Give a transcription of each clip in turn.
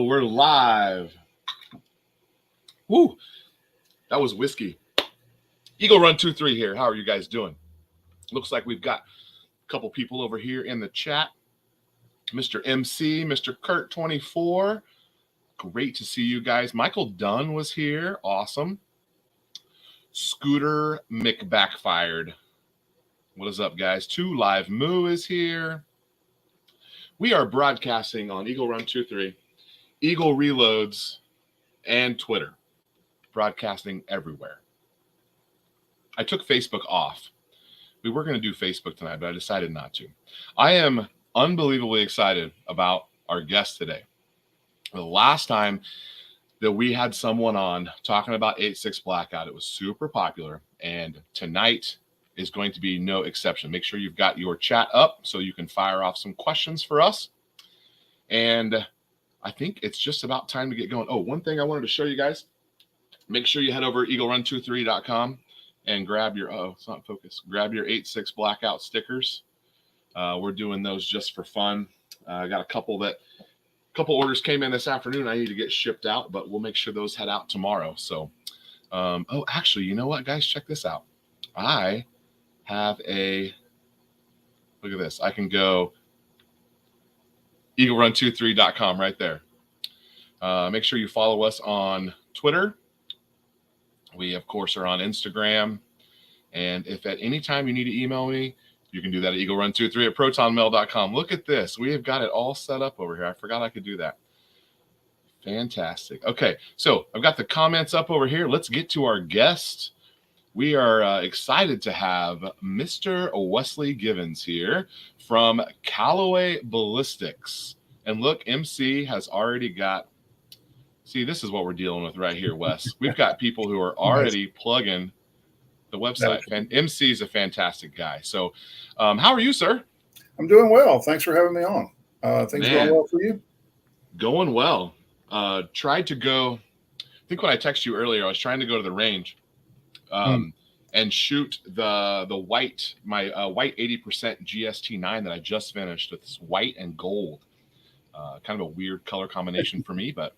we're live. Woo, that was whiskey. Eagle Run 2-3 here. How are you guys doing? Looks like we've got a couple people over here in the chat. Mr. MC, Mr. Kurt 24. Great to see you guys. Michael Dunn was here. Awesome. Scooter McBackfired. What is up, guys? 2 Live Moo is here. We are broadcasting on Eagle Run 2-3, Eagle Reloads, and Twitter. Broadcasting everywhere. I took Facebook off. We were going to do Facebook tonight, but I decided not to. I am unbelievably excited about our guest today. The last time that we had someone on talking about 8.6 Blackout, it was super popular, and tonight is going to be no exception. Make sure you've got your chat up so you can fire off some questions for us. And I think it's just about time to get going. Oh, one thing I wanted to show you guys. Make sure you head over to eaglerun23.com and grab your, it's not focused. Grab your 8.6 Blackout stickers. We're doing those just for fun. I got a couple orders came in this afternoon. I need to get shipped out, but we'll make sure those head out tomorrow. So, oh, actually, you know what, guys? Check this out. I have look at this. I can go eaglerun23.com right there. Make sure you follow us on Twitter. We, of course, are on Instagram. And if at any time you need to email me, you can do that at eaglerun23@protonmail.com. Look at this. We have got it all set up over here. I forgot I could do that. Fantastic. Okay, so I've got the comments up over here. Let's get to our guest. We are excited to have Mr. Wesley Givens here from Callaway Ballistics. And look, MC has already got, see, this is what we're dealing with right here, Wes. We've got people who are already plugging the website. And MC is a fantastic guy. So how are you, sir? I'm doing well. Thanks for having me on. Things going well for you? Going well. Tried to go, I think when I texted you earlier, I was trying to go to the range. And shoot the white, my white 80% GST9 that I just finished. It's white and gold, kind of a weird color combination for me. But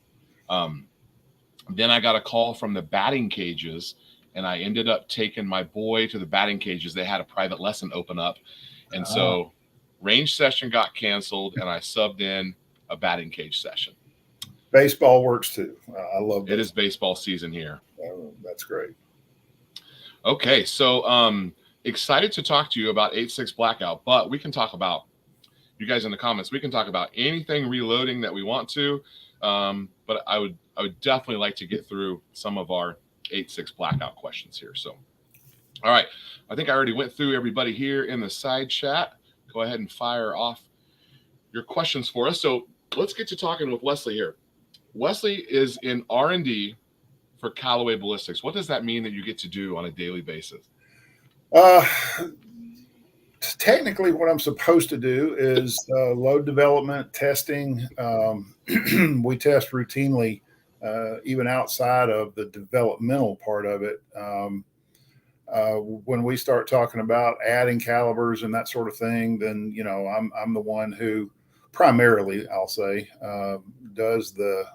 then I got a call from the batting cages, and I ended up taking my boy to the batting cages. They had a private lesson open up, and so range session got canceled, and I subbed in a batting cage session. Baseball works too. I love baseball. It is baseball season here. That's great. Okay, so excited to talk to you about 8.6 Blackout, but we can talk about, you guys in the comments, we can talk about anything reloading that we want to, but I would definitely like to get through some of our 8.6 Blackout questions here. So, all right, I think I already went through everybody here in the side chat. Go ahead and fire off your questions for us. So let's get to talking with Wesley here. Wesley is in R&D for Callaway Ballistics. What does that mean that you get to do on a daily basis? Technically, what I'm supposed to do is load development, testing. We test routinely, even outside of the developmental part of it. When we start talking about adding calibers and that sort of thing, then, you know, I'm the one who primarily, I'll say, does the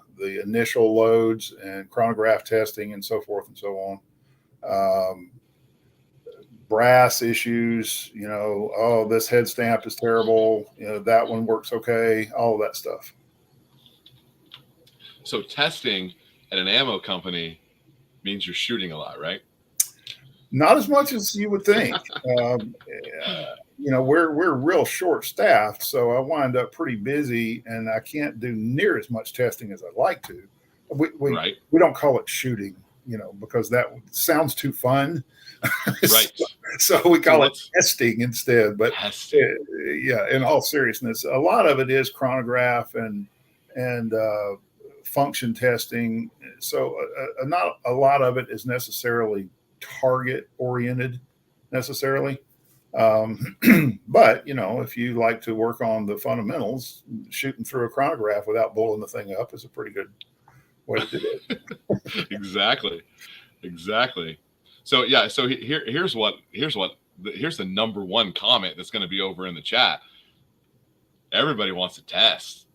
initial loads and chronograph testing and so forth and so on. Brass issues, you know, oh, this head stamp is terrible, you know, that one works okay, all of that stuff. So testing at an ammo company means you're shooting a lot, right? Not as much as you would think. You know, we're real short staffed, so I wind up pretty busy, and I can't do near as much testing as I'd like to. We don't call it shooting, you know, because that sounds too fun. Right. So we call it testing instead. But testing. Yeah, in all seriousness, a lot of it is chronograph and function testing. So not a lot of it is necessarily target oriented necessarily. But, you know, if you like to work on the fundamentals, shooting through a chronograph without blowing the thing up is a pretty good way to do it. Exactly. So, yeah, so here's the number one comment that's going to be over in the chat. Everybody wants to test.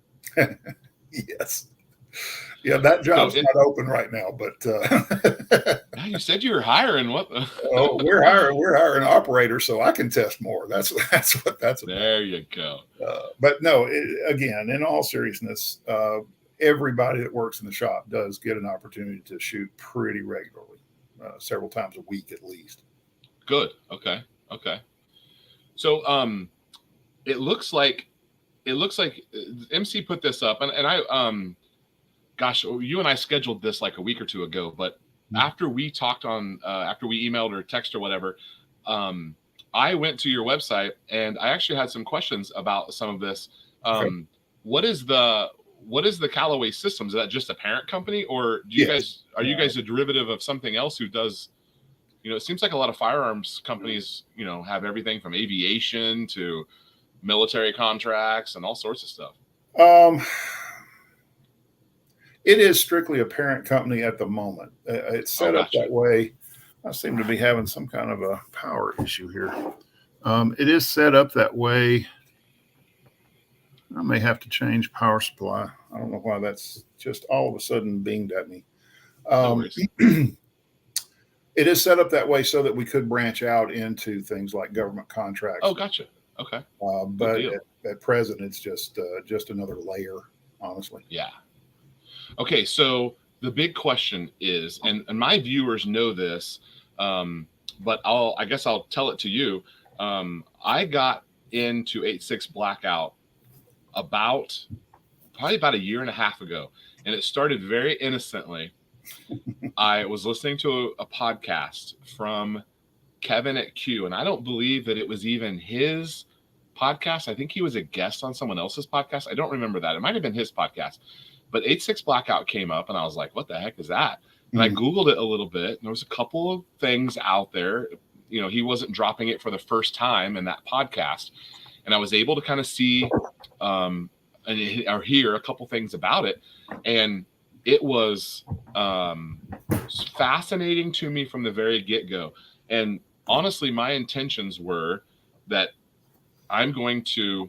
Yes. Yeah, that So job's not open right now, but yeah, you said you were hiring. What the? oh, we're hiring operators, so I can test more. That's what that's about. There you go. But no, again, in all seriousness, everybody that works in the shop does get an opportunity to shoot pretty regularly, several times a week at least. Good. Okay. Okay. So it looks like MC put this up, and I gosh, you and I scheduled this like a week or two ago, but after we talked on after we emailed or text or whatever, I went to your website and I actually had some questions about some of this. Okay. What is the Callaway Systems? Is that just a parent company, or do you Yes. guys you guys a derivative of something else who does? It seems like a lot of firearms companies, have everything from aviation to military contracts and all sorts of stuff. It is strictly a parent company at the moment. It's set up Gotcha. that way. I seem to be having some kind of a power issue here. It is set up that way. I may have to change power supply. I don't know why that's just all of a sudden binged at me. No worries. It is set up that way so that we could branch out into things like government contracts. Oh, gotcha. Okay. But at present, it's just another layer, honestly. Yeah. Okay, so the big question is, and my viewers know this, but I guess I'll tell it to you. I got into 8.6 Blackout probably about a year and a half ago, and it started very innocently. I was listening to a podcast from Kevin at Q, and I don't believe that it was even his podcast. I think he was a guest on someone else's podcast. I don't remember that. It might have been his podcast. But 8.6 Blackout came up, and I was like, what the heck is that? And I Googled it a little bit, and there was a couple of things out there. He wasn't dropping it for the first time in that podcast. And I was able to kind of see or hear a couple things about it. And it was fascinating to me from the very get-go. And honestly, my intentions were that I'm going to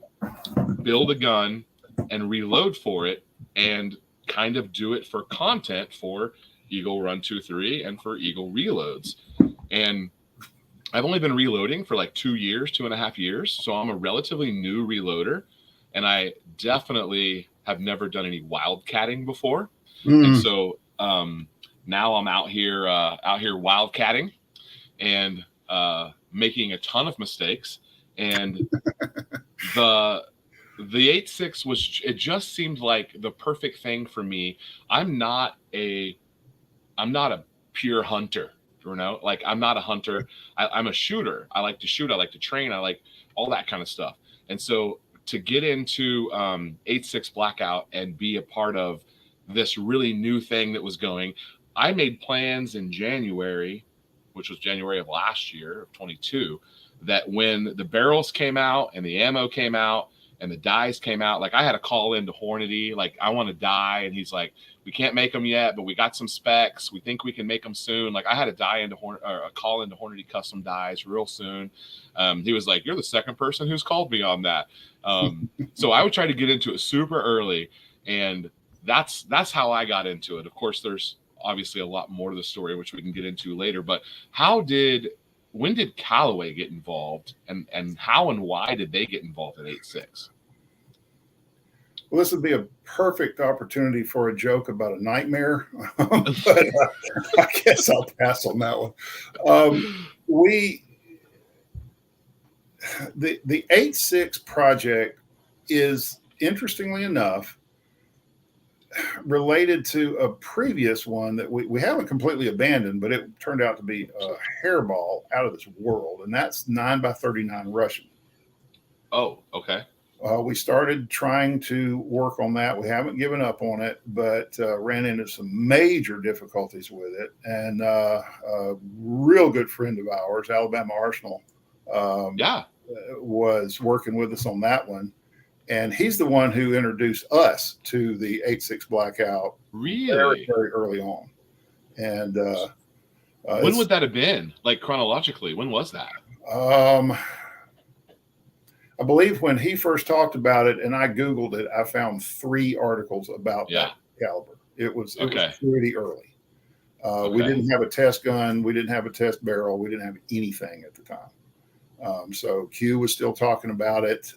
build a gun and reload for it and kind of do it for content for Eagle Run 2.3 and for Eagle Reloads. And I've only been reloading for like 2.5 years. So I'm a relatively new reloader, and I definitely have never done any wildcatting before. And so now I'm out here wildcatting and making a ton of mistakes. And the 8.6 it just seemed like the perfect thing for me. I'm not a pure hunter, like I'm not a hunter. I'm a shooter. I like to shoot. I like to train. I like all that kind of stuff. And so to get into 8.6 Blackout and be a part of this really new thing that was going, I made plans in January, which was January of last year of 22, that when the barrels came out and the ammo came out and the dies came out, like I had a call into Hornady, like I want to die. And he's like, we can't make them yet, but we got some specs. We think we can make them soon. Like I had a call into Hornady Custom Dies real soon. He was like, you're the second person who's called me on that. So I would try to get into it super early. And that's how I got into it. Of course, there's obviously a lot more to the story, which we can get into later, but when did Callaway get involved, and how and why did they get involved in 8.6? Well, this would be a perfect opportunity for a joke about a nightmare, but I guess I'll pass on that one. The 8.6 project is, interestingly enough, related to a previous one that we haven't completely abandoned, but it turned out to be a hairball out of this world, and that's 9x39 Russian. Oh, okay. We started trying to work on that. We haven't given up on it, but ran into some major difficulties with it. And a real good friend of ours, Alabama Arsenal, was working with us on that one. And he's the one who introduced us to the 8.6 Blackout very, very early on. And when would that have been? Like chronologically, when was that? I believe when he first talked about it and I Googled it, I found 3 articles about that caliber. It was Okay. pretty early. We Okay. didn't have a test gun. We didn't have a test barrel. We didn't have anything at the time. So Q was still talking about it.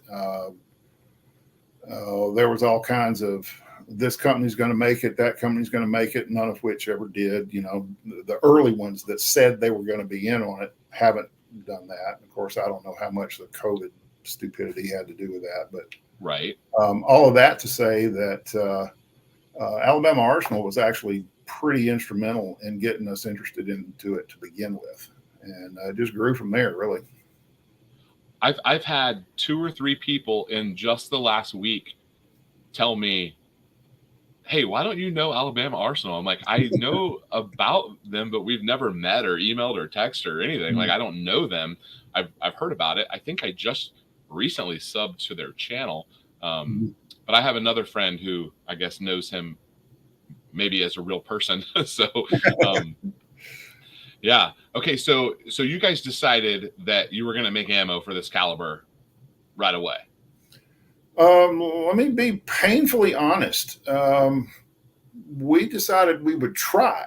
There was all kinds of, this company's going to make it, that company's going to make it, none of which ever did. You know, the early ones that said they were going to be in on it haven't done that. Of course, I don't know how much the COVID stupidity had to do with that, but right. All of that to say that Alabama Arsenal was actually pretty instrumental in getting us interested into it to begin with, and just grew from there, really. I've had 2 or 3 people in just the last week tell me, hey, why don't you know Alabama Arsenal? I'm like, I know about them, but we've never met or emailed or texted or anything. Like, I don't know them. I've heard about it. I think I just recently subbed to their channel. But I have another friend who I guess knows him maybe as a real person. So, yeah. Okay. So you guys decided that you were going to make ammo for this caliber right away. Let me be painfully honest. We decided we would try.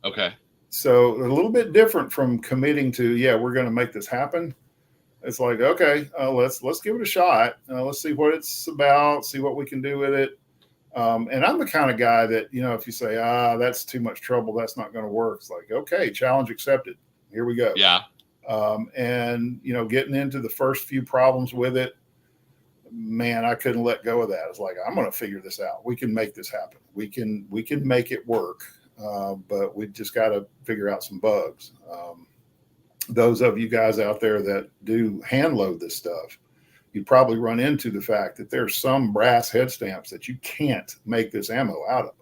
Okay. So a little bit different from committing to, yeah, we're going to make this happen. It's like, okay, let's give it a shot. Let's see what it's about, see what we can do with it. And I'm the kind of guy that, you know, if you say, that's too much trouble, that's not going to work. It's like, okay, challenge accepted. Here we go. Yeah. And, you know, getting into the first few problems with it, man, I couldn't let go of that. It's like, I'm going to figure this out. We can make this happen. We can make it work. But we just got to figure out some bugs. Those of you guys out there that do hand load this stuff, you probably run into the fact that there's some brass head stamps that you can't make this ammo out of.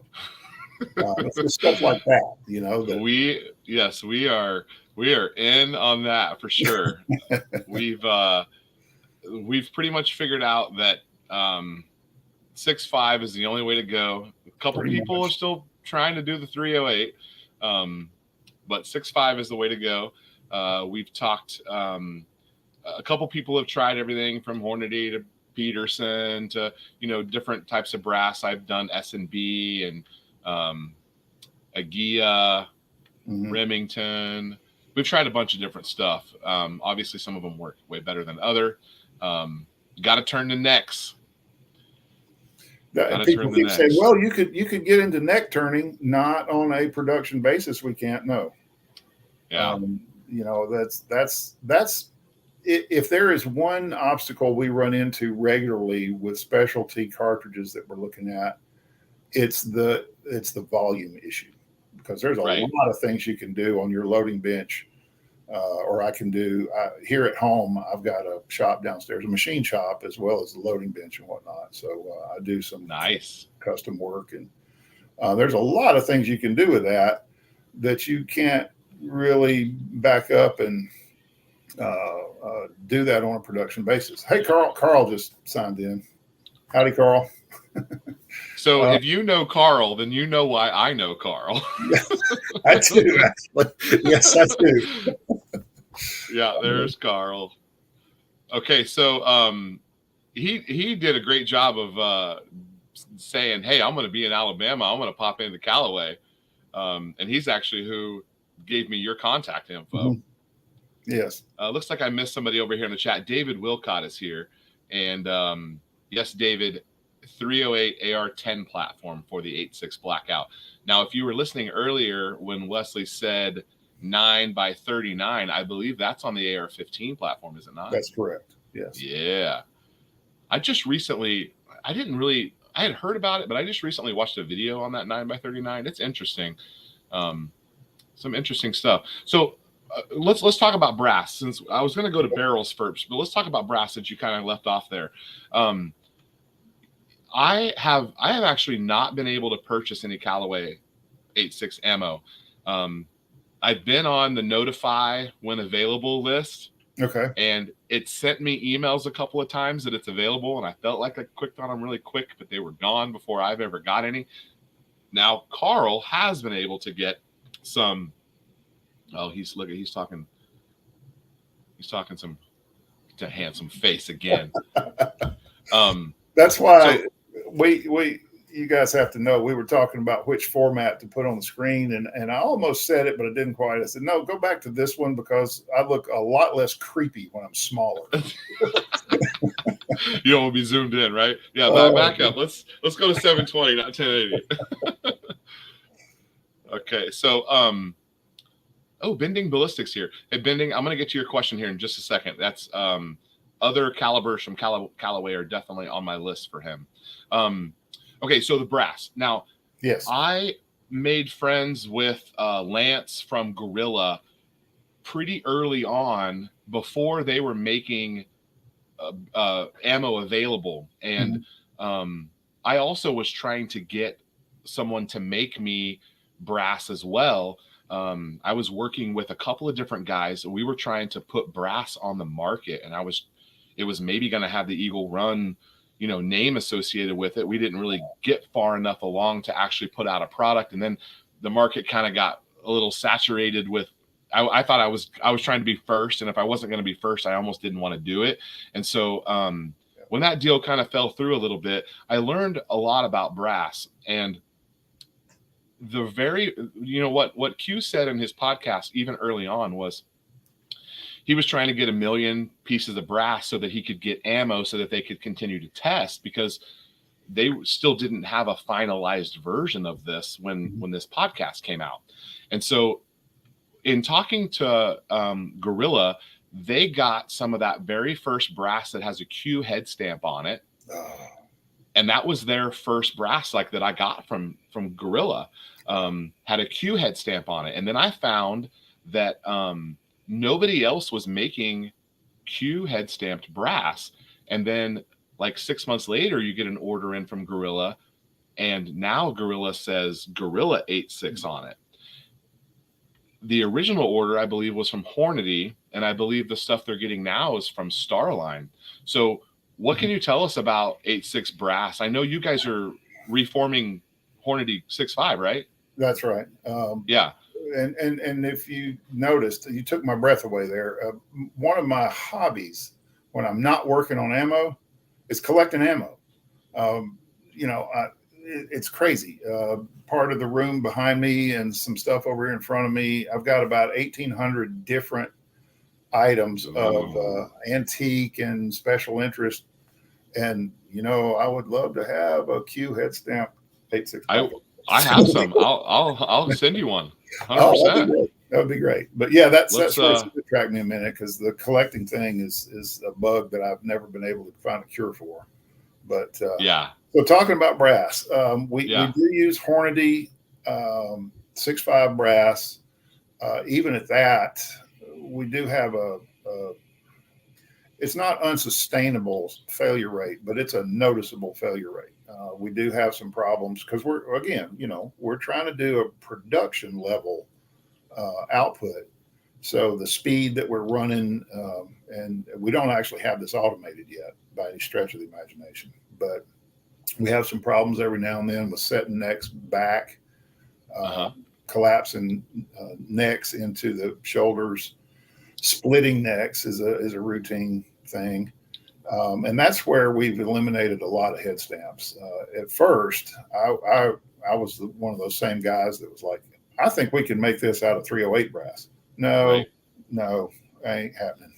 It's stuff like that, you know. We are in on that for sure. We've pretty much figured out that 6.5 is the only way to go. A couple people are still trying to do the 308, but 6.5 is the way to go. We've talked. A couple people have tried everything from Hornady to Peterson to, you know, different types of brass. I've done S&B and Agia, Remington. We've tried a bunch of different stuff. Obviously, some of them work way better than other. Got to turn the necks. People keep saying, well, you could get into neck turning, not on a production basis. We can't know. Yeah. You know, that's if there is one obstacle we run into regularly with specialty cartridges that we're looking at, it's the volume issue, because there's a lot of things you can do on your loading bench, or I can do here at home. I've got a shop downstairs, a machine shop, as well as the loading bench and whatnot. So I do some nice custom work, and there's a lot of things you can do with that you can't really back up and do that on a production basis. Hey, Carl just signed in. Howdy, Carl. So if you know Carl, then you know why I know Carl. I do, actually. Yes, I do. Yeah, there's Carl. Okay, so he did a great job of saying, hey, I'm going to be in Alabama. I'm going to pop into Callaway. And he's actually who gave me your contact info. Yes. Looks like I missed somebody over here in the chat. David Wilcott is here. And yes, David, 308 AR-10 platform for the 8.6 Blackout. Now, if you were listening earlier when Wesley said 9x39, I believe that's on the AR-15 platform, is it not? That's correct. Yes. Yeah. I had heard about it, but I just recently watched a video on that 9x39. It's interesting. Some interesting stuff. So let's talk about brass, since I was going to go to barrels first, but let's talk about brass since you kind of left off there. I have actually not been able to purchase any Callaway 8.6 ammo. I've been on the notify when available list. Okay. And it sent me emails a couple of times that it's available, and I felt like I clicked on them really quick, but they were gone before I've ever got any. Now Carl has been able to get some. Oh, he's talking some to handsome face again. That's why we you guys have to know we were talking about which format to put on the screen, and I almost said it, but I didn't quite. I said, no, go back to this one because I look a lot less creepy when I'm smaller. You don't want to be zoomed in, right? Yeah, back up. Let's go to 720, not 1080. Okay, so Bending Ballistics here. Hey, Bending, I'm going to get to your question here in just a second. That's other calibers from Callaway are definitely on my list for him. Okay, so the brass. Now, yes, I made friends with Lance from Gorilla pretty early on before they were making ammo available. And I also was trying to get someone to make me brass as well. I was working with a couple of different guys. We were trying to put brass on the market, and it was maybe going to have the Eagle Run, name associated with it. We didn't really get far enough along to actually put out a product. And then the market kind of got a little saturated with, I thought I was trying to be first. And if I wasn't going to be first, I almost didn't want to do it. And so when that deal kind of fell through a little bit, I learned a lot about brass. And the very, what Q said in his podcast, even early on, was he was trying to get 1 million pieces of brass so that he could get ammo so that they could continue to test, because they still didn't have a finalized version of this when this podcast came out. And so in talking to Gorilla, they got some of that very first brass that has a Q head stamp on it. And that was their first brass like that I got from Gorilla, had a Q head stamp on it. And then I found that nobody else was making Q head stamped brass. And then like 6 months later, you get an order in from Gorilla, and now Gorilla says Gorilla 86 on it. The original order, I believe, was from Hornady, and I believe the stuff they're getting now is from Starline. So what can you tell us about 86 brass? I know you guys are reforming Hornady 6.5, right? That's right. Yeah. And if you noticed, you took my breath away there. One of my hobbies when I'm not working on ammo is collecting ammo. It's crazy. Part of the room behind me and some stuff over here in front of me, I've got about 1,800 different items of antique and special interest. And, I would love to have a Q head stamp 86. I have some. I'll send you one. 100%. Oh, that would be great. But yeah, that's where it's going to attract me a minute, because the collecting thing is a bug that I've never been able to find a cure for. But yeah. So talking about brass, we do use Hornady 6.5 brass. Even at that, we do have it's not unsustainable failure rate, but it's a noticeable failure rate. We do have some problems because we're trying to do a production level output. So the speed that we're running, and we don't actually have this automated yet by any stretch of the imagination, but we have some problems every now and then with setting necks back, collapsing necks into the shoulders. Splitting necks is a routine thing. And that's where we've eliminated a lot of head stamps. At first, I was one of those same guys that was like, I think we can make this out of 308 brass. No, ain't happening.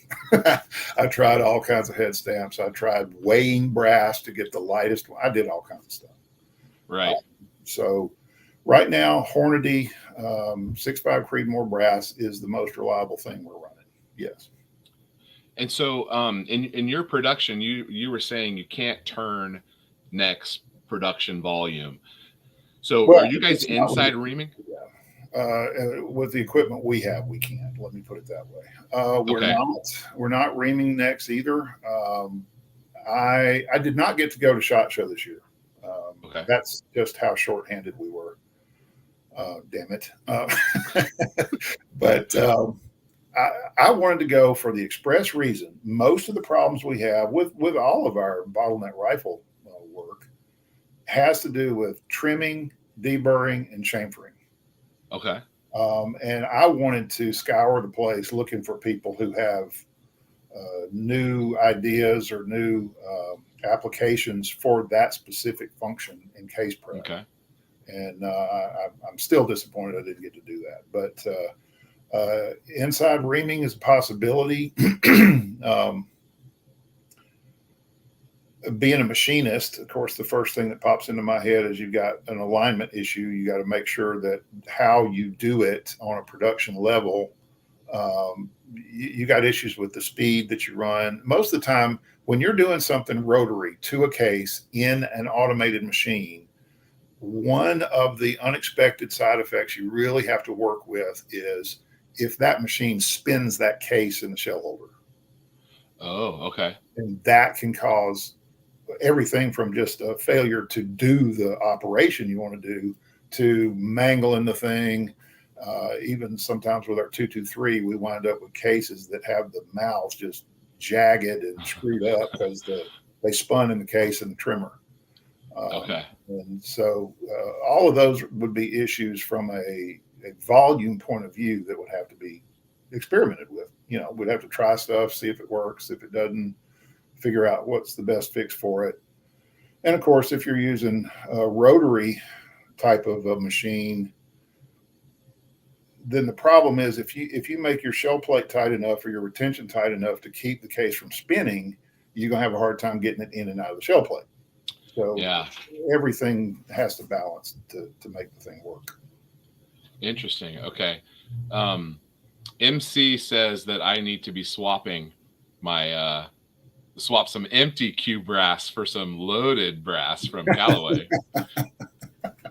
I tried all kinds of head stamps. I tried weighing brass to get the lightest one. I did all kinds of stuff. Right. So right now, Hornady 6.5 Creedmoor brass is the most reliable thing we're running. Yes. And so in your production, you were saying you can't turn next production volume. So are you guys inside reaming? With the equipment we have, we can't. Let me put it that way. We're not reaming necks either. I did not get to go to SHOT Show this year. That's just how shorthanded we were. Damn it. But I wanted to go for the express reason. Most of the problems we have with all of our bottleneck rifle work has to do with trimming, deburring, and chamfering. Okay. And I wanted to scour the place looking for people who have new ideas or new applications for that specific function in case prep. Okay. And I'm still disappointed I didn't get to do that. But inside reaming is a possibility. Being a machinist, of course, the first thing that pops into my head is you've got an alignment issue. You got to make sure that how you do it on a production level, you got issues with the speed that you run. Most of the time, when you're doing something rotary to a case in an automated machine, one of the unexpected side effects you really have to work with is if that machine spins that case in the shell holder. Oh, okay. And that can cause everything from just a failure to do the operation you want to do to mangling the thing. Even sometimes with our 223, we wind up with cases that have the mouths just jagged and screwed up because they spun in the case and the trimmer. Okay. And so all of those would be issues from a volume point of view that would have to be experimented with. We'd have to try stuff, see if it works. If it doesn't, figure out what's the best fix for it. And of course, if you're using a rotary type of a machine, then the problem is if you make your shell plate tight enough or your retention tight enough to keep the case from spinning, you're going to have a hard time getting it in and out of the shell plate. So yeah, everything has to balance to make the thing work. Interesting. Okay. MC says that I need to be swapping my swap some empty Q brass for some loaded brass from Callaway.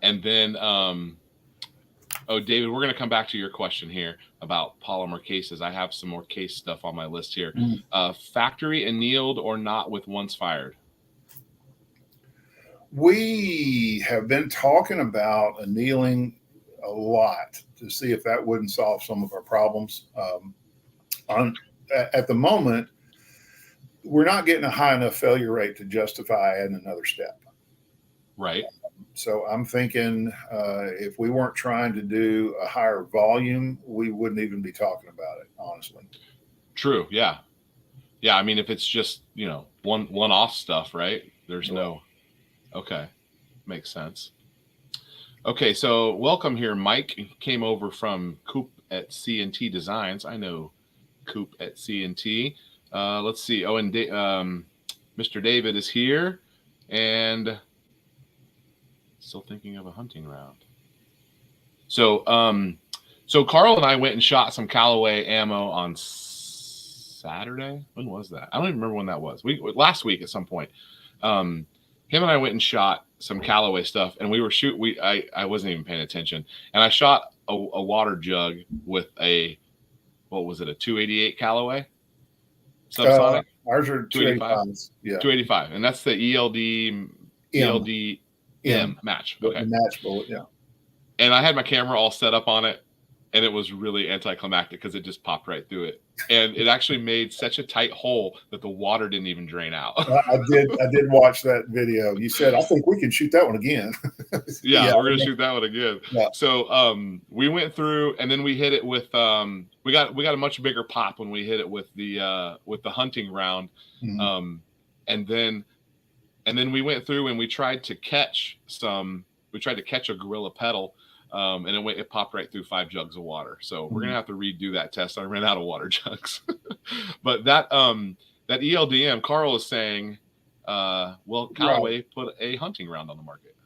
And then David, we're going to come back to your question here about polymer cases. I have some more case stuff on my list here. Factory annealed or not with once fired? We have been talking about annealing a lot to see if that wouldn't solve some of our problems. At the moment, we're not getting a high enough failure rate to justify adding another step. Right. So I'm thinking if we weren't trying to do a higher volume, we wouldn't even be talking about it, honestly. True. Yeah. Yeah. I mean, if it's just, one-off stuff, right? There's no. Okay. Makes sense. Okay. So welcome here, Mike. Came over from Coop at C&T Designs. I know Coop at C&T. Let's see. Oh, and Mr. David is here, and still thinking of a hunting round. So Carl and I went and shot some Callaway ammo on Saturday. When was that? I don't even remember when that was. Last week at some point. Him and I went and shot some Callaway stuff, and we were I wasn't even paying attention, and I shot a water jug with a 288 Callaway subsonic. Ours are 285. Yeah, 285, and that's the ELD match. Okay, the match bullet. Yeah, and I had my camera all set up on it, and it was really anticlimactic because it just popped right through it, and it actually made such a tight hole that the water didn't even drain out. I did watch that video. You said, I think we can shoot that one again. yeah, we're gonna shoot that one again. Yeah. So we went through, and then we hit it with we got a much bigger pop when we hit it with the hunting round. Mm-hmm. And then we went through and we tried to catch a gorilla pedal, and it popped right through 5 jugs of water. So we're gonna have to redo that test. I ran out of water jugs. But that ELDM, Carl is saying, Callaway put a hunting round on the market.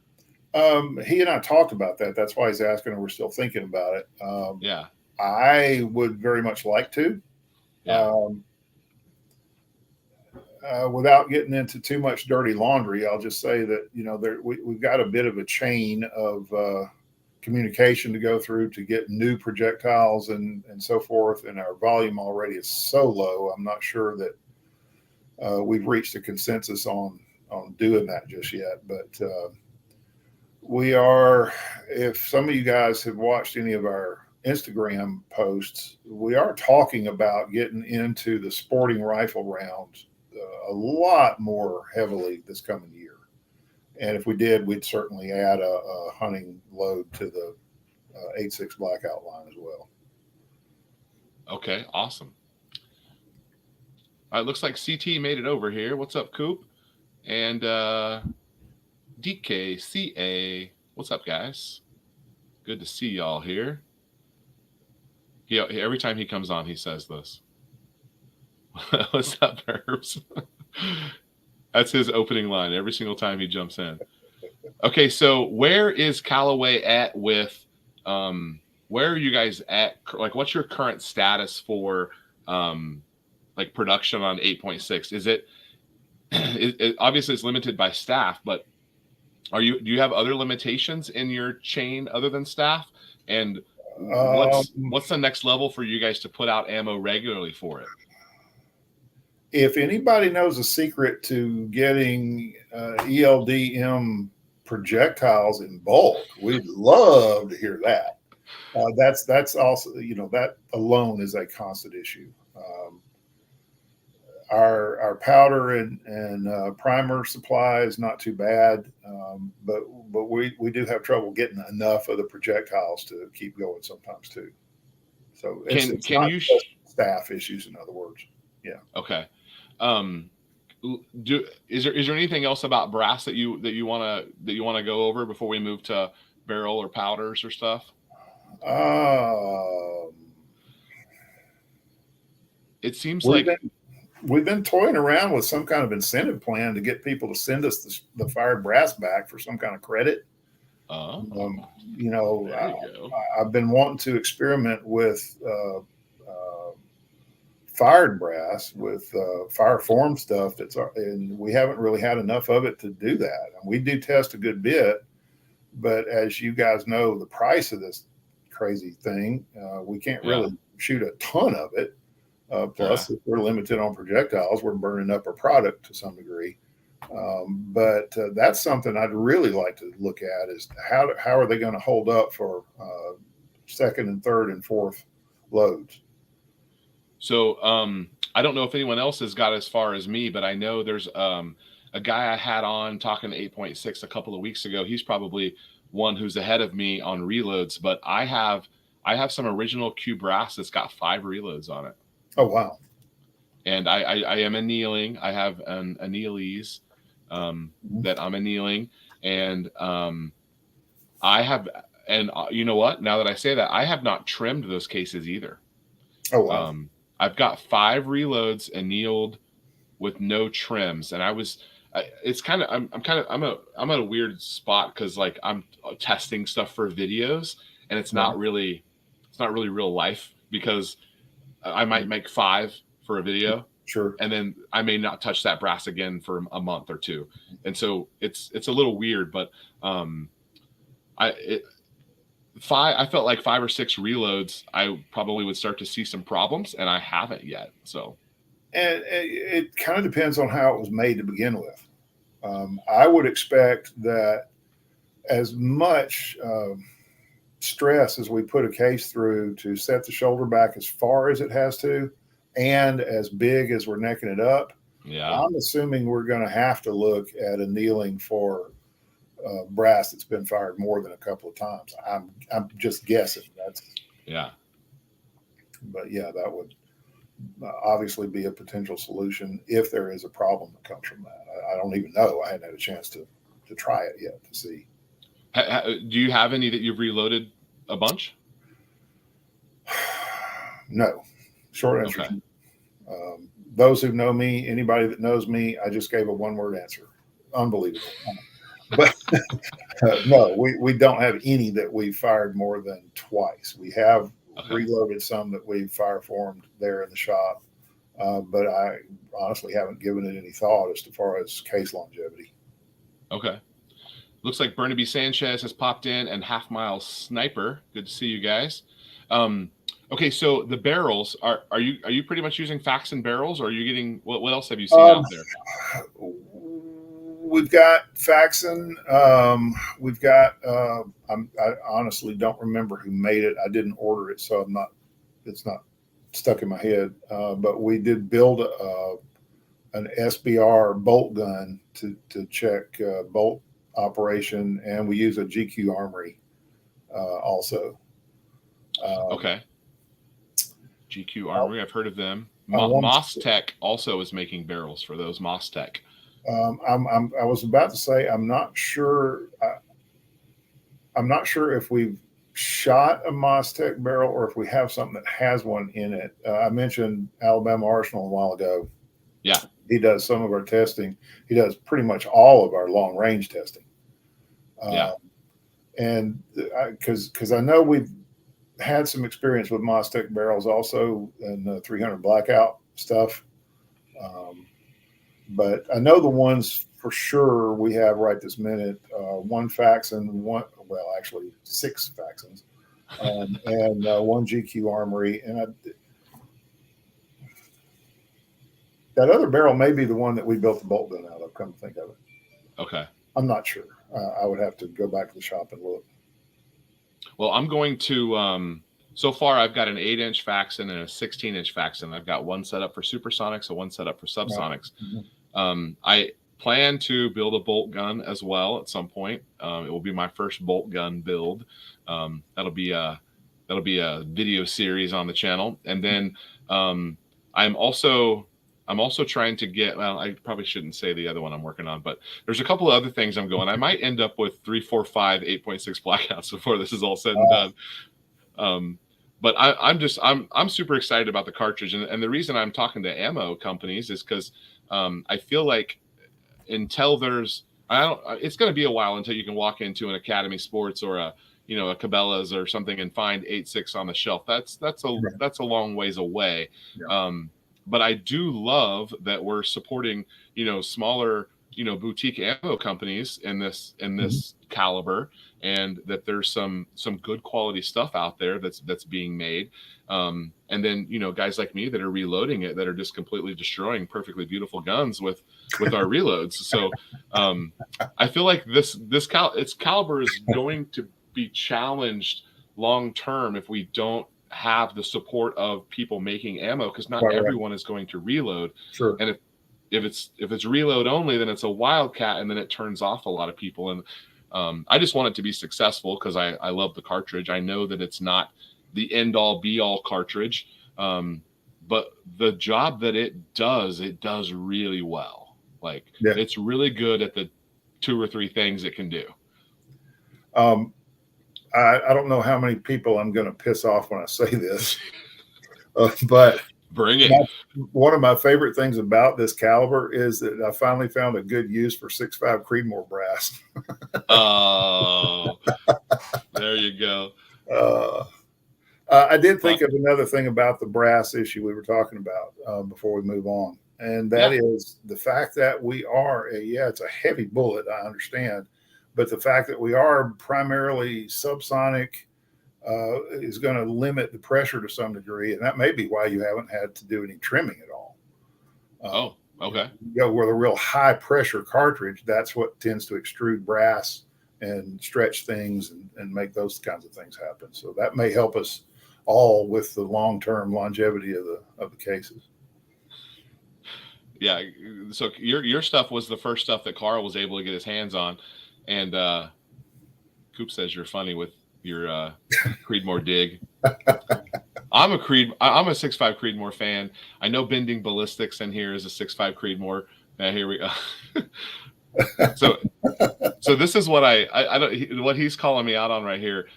He and I talked about that. That's why he's asking, and we're still thinking about it. Yeah, I would very much like to. Yeah. Without getting into too much dirty laundry, I'll just say that we've got a bit of a chain of communication to go through to get new projectiles and so forth, and our volume already is so low. I'm not sure that we've reached a consensus on doing that just yet, but we are. If some of you guys have watched any of our Instagram posts, we are talking about getting into the sporting rifle rounds a lot more heavily this coming year. And if we did, we'd certainly add a hunting load to the 8.6 Blackout line as well. Okay, awesome. All right, looks like CT made it over here. What's up, Coop? and DKCA. What's up, guys? Good to see y'all here. Every time he comes on, he says this. What's up, Herbs? That's his opening line every single time he jumps in. Okay, so where is Callaway at with where are you guys at? Like, what's your current status for like production on 8.6? Is it, obviously it's limited by staff, but do you have other limitations in your chain other than staff? And what's the next level for you guys to put out ammo regularly for it? If anybody knows a secret to getting ELDM projectiles in bulk, we'd love to hear that. That's also, that alone is a constant issue. Our powder and primer supply is not too bad, but we do have trouble getting enough of the projectiles to keep going sometimes too. So it's can not you just staff issues, in other words. Yeah. Okay. Is there anything else about brass that you want to go over before we move to barrel or powders or stuff? It seems we've been toying around with some kind of incentive plan to get people to send us the fired brass back for some kind of credit. I've been wanting to experiment with fired brass with fire form stuff and we haven't really had enough of it to do that. And we do test a good bit, but as you guys know, the price of this crazy thing, we can't really shoot a ton of it. Plus, if we're limited on projectiles, we're burning up our product to some degree. But that's something I'd really like to look at is how are they going to hold up for second and third and fourth loads? So I don't know if anyone else has got as far as me, but I know there's a guy I had on talking to 8.6 a couple of weeks ago. He's probably one who's ahead of me on reloads, but I have some original Q brass that's got 5 reloads on it. Oh, wow. And I am annealing. I have an annealese that I'm annealing. And I have, and you know what? Now that I say that, I have not trimmed those cases either. Oh, wow. I've got 5 reloads annealed with no trims. And I'm at a weird spot because like I'm testing stuff for videos and it's not really real life because I might make 5 for a video. Sure. And then I may not touch that brass again for a month or 2. And so it's a little weird, but I felt like 5 or 6 reloads, I probably would start to see some problems, and I haven't yet. So, and it kind of depends on how it was made to begin with. I would expect that as much stress as we put a case through to set the shoulder back as far as it has to, and as big as we're necking it up, I'm assuming we're going to have to look at annealing for brass that's been fired more than a couple of times. I'm just guessing. But yeah, that would obviously be a potential solution if there is a problem that comes from that. I don't even know. I hadn't had a chance to try it yet to see. Do you have any that you've reloaded a bunch? No. Short answer. Okay. Those who know me, anybody that knows me, I just gave a one-word answer. Unbelievable. But no, we don't have any that we fired more than twice. We have reloaded some that we fire formed there in the shop, but I honestly haven't given it any thought as far as case longevity. Okay. Looks like Burnaby Sanchez has popped in and Half Mile Sniper. Good to see you guys. Okay, so the barrels are you pretty much using Faxon barrels, or are you getting what else have you seen out there? We've got Faxon. We've got. I honestly don't remember who made it. I didn't order it, so it's not stuck in my head. But we did build an SBR bolt gun to check bolt operation, and we use a GQ Armory also. Okay. GQ Armory, I've heard of them. Moss Tech also is making barrels for those. Moss Tech. I was about to say I'm not sure. I'm not sure if we've shot a Mostech barrel or if we have something that has one in it. I mentioned Alabama Arsenal a while ago. Yeah. He does some of our testing. He does pretty much all of our long range testing. Yeah. And because I know we've had some experience with Mostech barrels also and the 300 Blackout stuff. But I know the ones for sure we have right this minute, one Faxon, actually 6 Faxons, and one GQ Armory. And that other barrel may be the one that we built the bolt gun out of, come to think of it. Okay. I'm not sure. I would have to go back to the shop and look. Well, I'm going to, so far I've got an 8-inch Faxon and a 16-inch Faxon. I've got one set up for supersonics and one set up for subsonics. Mm-hmm. I plan to build a bolt gun as well at some point. It will be my first bolt gun build. That'll be a video series on the channel. And then I'm also trying to get, well, I probably shouldn't say the other one I'm working on, but there's a couple of other things I'm going. I might end up with 3, 4, 5, 8.6 Blackouts before this is all said and done. But I'm super excited about the cartridge. And the reason I'm talking to ammo companies is because I feel like until there's, it's going to be a while until you can walk into an Academy Sports or a Cabela's or something and find 8.6 on the shelf. That's a long ways away. Yeah. But I do love that we're supporting, smaller, boutique ammo companies in this caliber, and that there's some good quality stuff out there that's being made. And then, guys like me that are reloading it, that are just completely destroying perfectly beautiful guns with our reloads. So I feel like its caliber is going to be challenged long term if we don't have the support of people making ammo, because not everyone is going to reload. Sure. And if it's reload only, then it's a wildcat, and then it turns off a lot of people. And I just want it to be successful because I love the cartridge. I know that it's not the end all be all cartridge, but the job that it does really well. Like, it's really good at the 2 or 3 things it can do. I don't know how many people I'm going to piss off when I say this, but bring it. One of my favorite things about this caliber is that I finally found a good use for 6.5 Creedmoor brass. Oh, there you go. I did think of another thing about the brass issue we were talking about before we move on. And that is the fact that we are, it's a heavy bullet, I understand. But the fact that we are primarily subsonic is going to limit the pressure to some degree. And that may be why you haven't had to do any trimming at all. Okay. You go with a real high pressure cartridge. That's what tends to extrude brass and stretch things and make those kinds of things happen. So that may help us all with the long-term longevity of the cases. Yeah. So your stuff was the first stuff that Carl was able to get his hands on. And Coop says you're funny with your Creedmoor dig. I'm a 6.5 Creedmoor fan. I know Bending Ballistics in here is a 6.5 Creedmoor. Here we go. So this is what I don't, what he's calling me out on right here.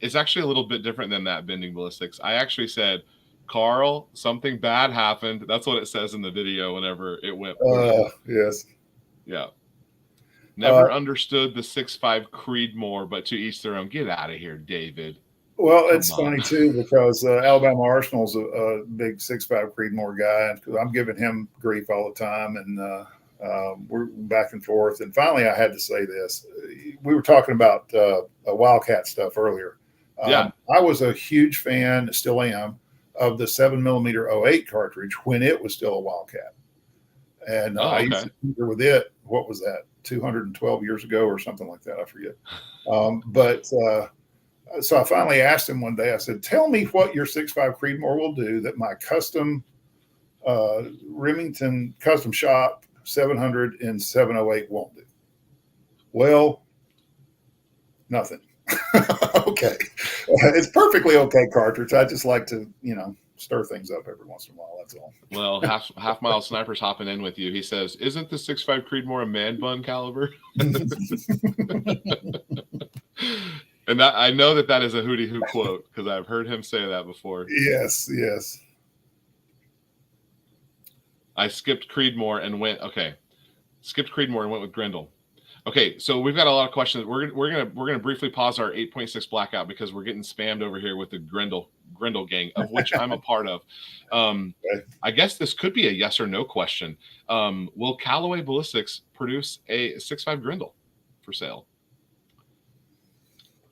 It's actually a little bit different than that, Bending Ballistics. I actually said, Carl, something bad happened. That's what it says in the video whenever it went. Yes. Yeah. Never understood the 6.5 Creedmoor, but to each their own. Get out of here, David. Well, it's funny too because Alabama Arsenal's a big 6.5 Creedmoor guy, and I'm giving him grief all the time, and we're back and forth. And finally, I had to say this: we were talking about Wildcat stuff earlier. I was a huge fan, still am, of the 7mm 08 cartridge when it was still a Wildcat, and I used to tinker with it. What was that? 212 years ago or something like that. I forget. So I finally asked him one day, I said, tell me what your 6.5 Creedmoor will do that my custom Remington custom shop 700 and 708 won't do. Well, nothing. Okay. It's perfectly okay cartridge. I just like to, stir things up every once in a while. That's all. Well, half mile sniper's hopping in with you. He says, "Isn't the 6.5 Creedmoor a man bun caliber?" And I know that is a Hootie Hoo quote because I've heard him say that before. Yes, yes. I skipped Creedmoor and went with Grendel. Okay, so we've got a lot of questions. We're gonna briefly pause our 8.6 blackout because we're getting spammed over here with the Grendel gang, of which I'm a part of. Okay. I guess this could be a yes or no question. Will Callaway Ballistics produce a 6.5 Grendel for sale?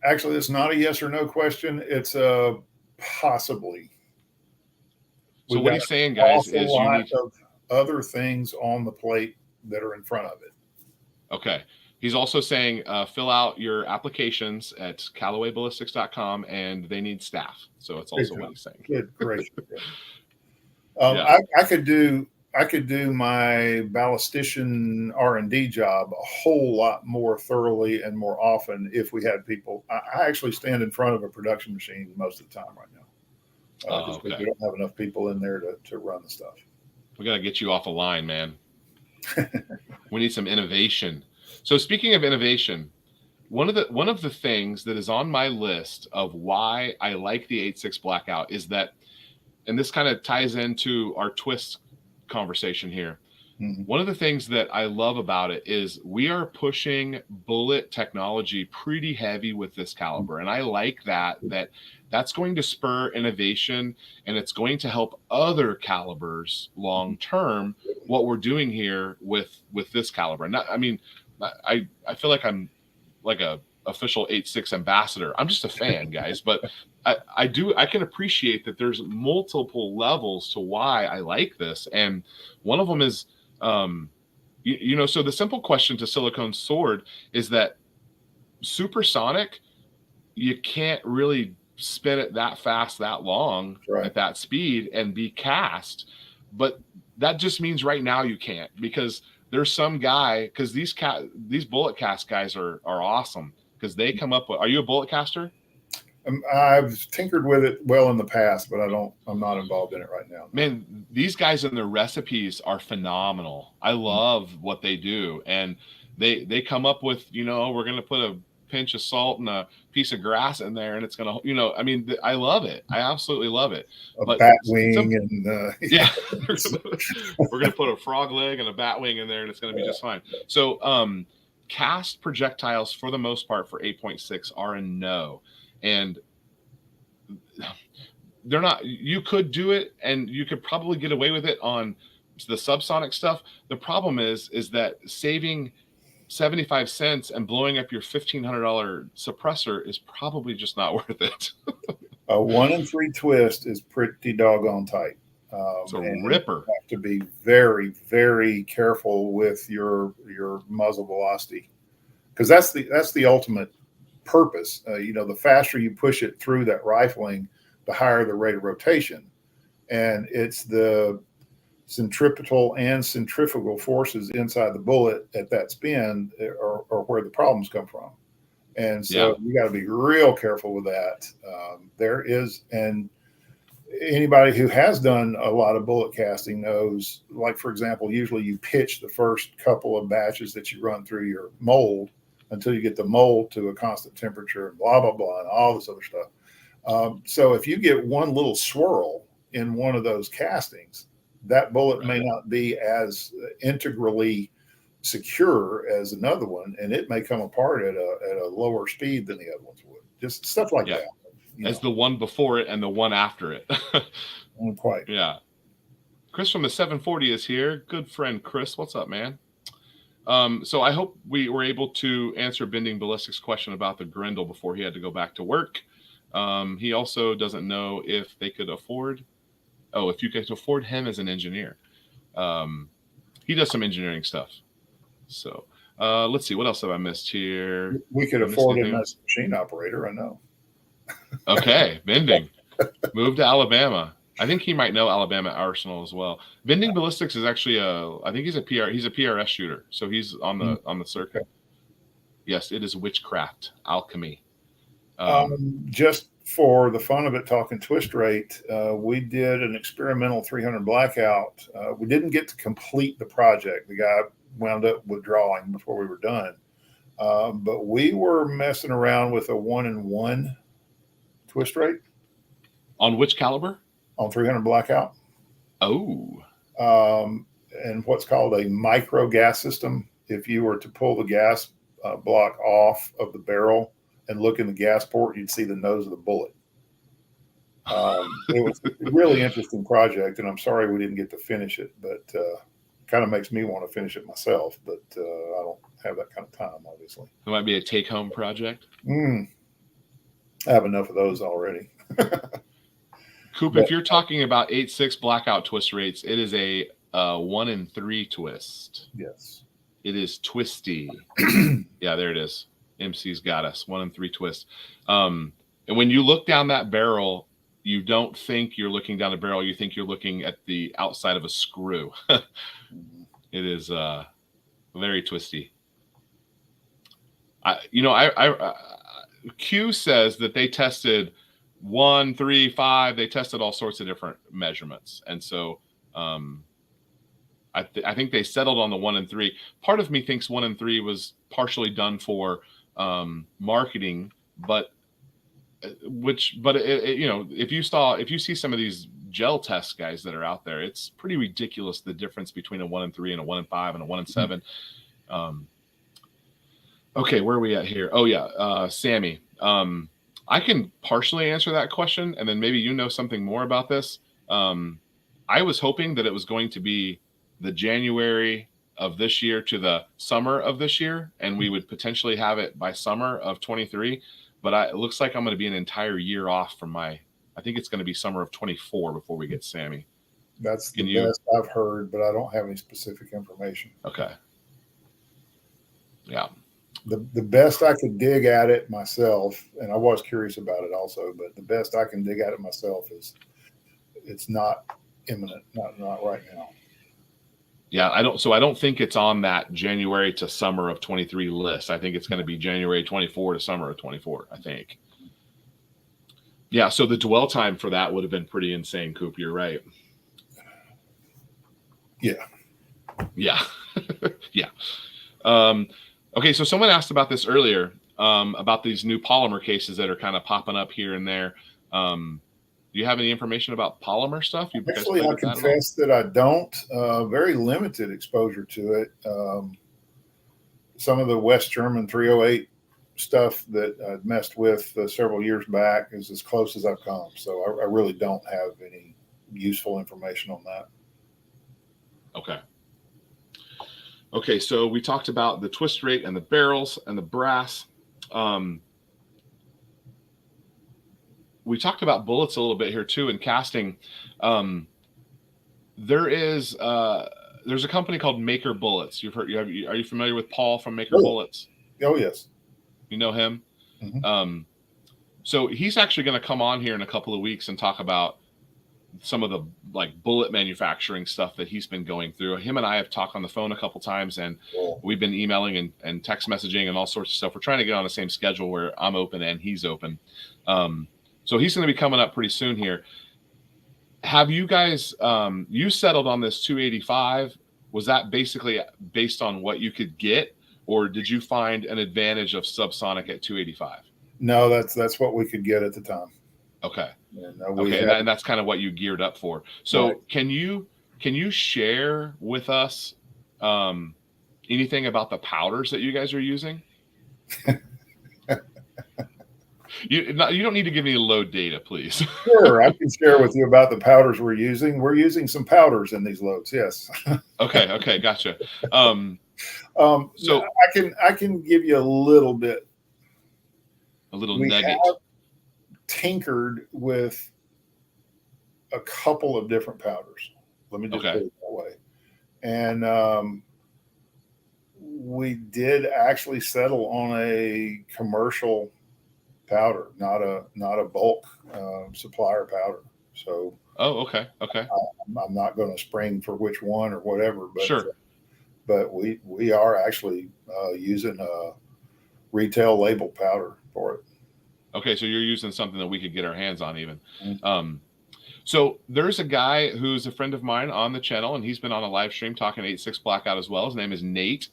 Actually, it's not a yes or no question. It's a possibly. So what he's saying, guys, is you need of other things on the plate that are in front of it. Okay. He's also saying fill out your applications at CallawayBallistics.com, and they need staff. So it's also what he's saying. Good gracious. Yeah. I could do my ballistician R&D job a whole lot more thoroughly and more often if we had people. I actually stand in front of a production machine most of the time right now. Just because we don't have enough people in there to run the stuff. We got to get you off a line, man. We need some innovation. So speaking of innovation, one of the things that is on my list of why I like the 8.6 Blackout is that, and this kind of ties into our twist conversation here. Mm-hmm. One of the things that I love about it is we are pushing bullet technology pretty heavy with this caliber. And I like that's going to spur innovation, and it's going to help other calibers long term, what we're doing here with this caliber. I feel like I'm like a official 8.6 ambassador. I'm just a fan, guys, but I can appreciate that there's multiple levels to why I like this. And one of them is, so the simple question to Silicone Sword is that supersonic, you can't really spin it that fast, that long, right, at that speed and be cast. But that just means right now you can't, because there's some guy, because these bullet cast guys are awesome, because they come up with. Are you a bullet caster? I've tinkered with it well in the past, but I'm not involved in it right now. Man, these guys and their recipes are phenomenal. I love what they do, and they come up with, we're going to put a pinch of salt and a piece of grass in there, and it's going to, I love it. I absolutely love it. A bat wing and yeah, we're going to put a frog leg and a bat wing in there, and it's going to be just fine. So, cast projectiles for the most part for 8.6 are a no. And they're not. You could do it, and you could probably get away with it on the subsonic stuff. The problem is that saving 75 cents and blowing up your $1,500 suppressor is probably just not worth it. A 1 in 3 twist is pretty doggone tight. It's a ripper. You have to be very, very careful with your muzzle velocity, because that's the ultimate purpose. The faster you push it through that rifling, the higher the rate of rotation, and it's the centripetal and centrifugal forces inside the bullet at that spin or where the problems come from. And so you got to be real careful with that. And anybody who has done a lot of bullet casting knows, like, for example, usually you pitch the first couple of batches that you run through your mold until you get the mold to a constant temperature, and blah, blah, blah, and all this other stuff. So if you get one little swirl in one of those castings, that bullet may not be as integrally secure as another one, and it may come apart at a lower speed than the other ones would. Just stuff like that. As the one before it and the one after it. Quite. Yeah. Chris from the 740 is here. Good friend, Chris. What's up, man? So I hope we were able to answer Bending Ballistics' question about the Grendel before he had to go back to work. He also doesn't know if they could afford. If you could afford him as an engineer. He does some engineering stuff. So let's see. What else have I missed here? We could afford him as a machine operator, I know. Okay, Bending. Move to Alabama. I think he might know Alabama Arsenal as well. Bending Ballistics is actually I think he's a PRS shooter. So he's on the circuit. Yes, it is witchcraft, alchemy. Just for the fun of it, talking twist rate, we did an experimental 300 Blackout. We didn't get to complete the project. The guy wound up withdrawing before we were done. But we were messing around with a 1-in-1 twist rate. On which caliber? On 300 Blackout. Oh. And what's called a micro gas system. If you were to pull the gas block off of the barrel and look in the gas port, you'd see the nose of the bullet. It was a really interesting project, and I'm sorry we didn't get to finish it, but kind of makes me want to finish it myself, but I don't have that kind of time, obviously. It might be a take-home project. I have enough of those already. Coop, if you're talking about 8.6 Blackout twist rates, it is a 1-in-3 twist. Yes. It is twisty. Yeah, there it is. MC's got us. 1-in-3 twist. And when you look down that barrel, you don't think you're looking down a barrel. You think you're looking at the outside of a screw. It is very twisty. Q says that they tested 1, 3, 5. They tested all sorts of different measurements. And so I think they settled on the 1-in-3. Part of me thinks 1-in-3 was partially done for marketing, but if you see some of these gel test guys that are out there, it's pretty ridiculous the difference between a 1-in-3 and a 1-in-5 and a 1-in-7. Okay, where are we at here? Oh yeah, Sammy. I can partially answer that question, and then maybe you know something more about this. I was hoping that it was going to be the January of this year to the summer of this year, and we would potentially have it by summer of 23. But it looks like I'm going to be an entire year off from I think it's going to be summer of 24 before we get Sammy. That's the best I've heard, but I don't have any specific information. Okay. Yeah. The best I could dig at it myself, and I was curious about it also, but the best I can dig at it myself is it's not imminent, not right now. Yeah, I don't think it's on that January to summer of 23 list. I think it's going to be January 24 to summer of 24, I think. Yeah, so the dwell time for that would have been pretty insane, Coop. You're right. Yeah. Yeah. Yeah. Okay, so someone asked about this earlier, about these new polymer cases that are kind of popping up here and there. Do you have any information about polymer stuff? Actually, I confess that I don't. Very limited exposure to it. Some of the West German 308 stuff that I messed with several years back is as close as I've come. So I really don't have any useful information on that. Okay. Okay, so we talked about the twist rate and the barrels and the brass. We talked about bullets a little bit here too, and casting. There's a company called Maker Bullets. Are you familiar with Paul from Maker Bullets? Oh yes. You know him? Mm-hmm. So he's actually going to come on here in a couple of weeks and talk about some of the bullet manufacturing stuff that he's been going through. Him and I have talked on the phone a couple times, and we've been emailing and text messaging and all sorts of stuff. We're trying to get on the same schedule where I'm open and he's open. So he's going to be coming up pretty soon here. Have you guys, you settled on this 285? Was that basically based on what you could get, or did you find an advantage of subsonic at 285? No, that's what we could get at the time. Okay. And, and that's kind of what you geared up for. So right. Can you share with us anything about the powders that you guys are using? You don't need to give me load data, please. Sure, I can share with you about the powders we're using. We're using some powders in these loads, yes. Okay, gotcha. So I can give you a little bit. A little nugget. Have tinkered with a couple of different powders. Let me just put it that way. And we did actually settle on a commercial powder, not a bulk supplier powder. So okay. I'm not going to spring for which one or whatever, but sure. But we are actually using a retail label powder for it. Okay, so you're using something that we could get our hands on even. Mhm. So there's a guy who's a friend of mine on the channel, and he's been on a live stream talking 8.6 Blackout as well. His name is Nate.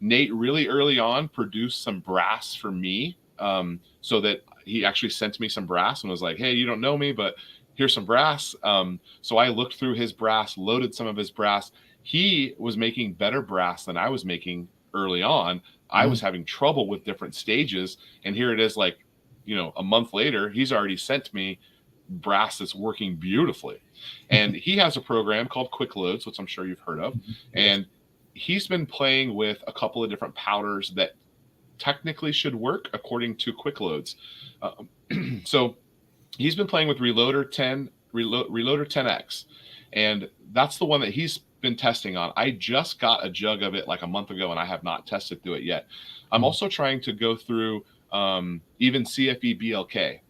Nate really early on produced some brass for me, so that he actually sent me some brass and was like, hey, you don't know me, but here's some brass. So I looked through his brass, loaded some of his brass. He was making better brass than I was making early on. I was having trouble with different stages, and here it is, like, a month later, he's already sent me brass that's working beautifully. And he has a program called Quick Loads, which I'm sure you've heard of. And he's been playing with a couple of different powders that technically should work according to Quick Loads. So he's been playing with Reloader 10X, and that's the one that he's been testing on. I just got a jug of it like a month ago, and I have not tested through it yet. I'm also trying to go through even CFE BLK,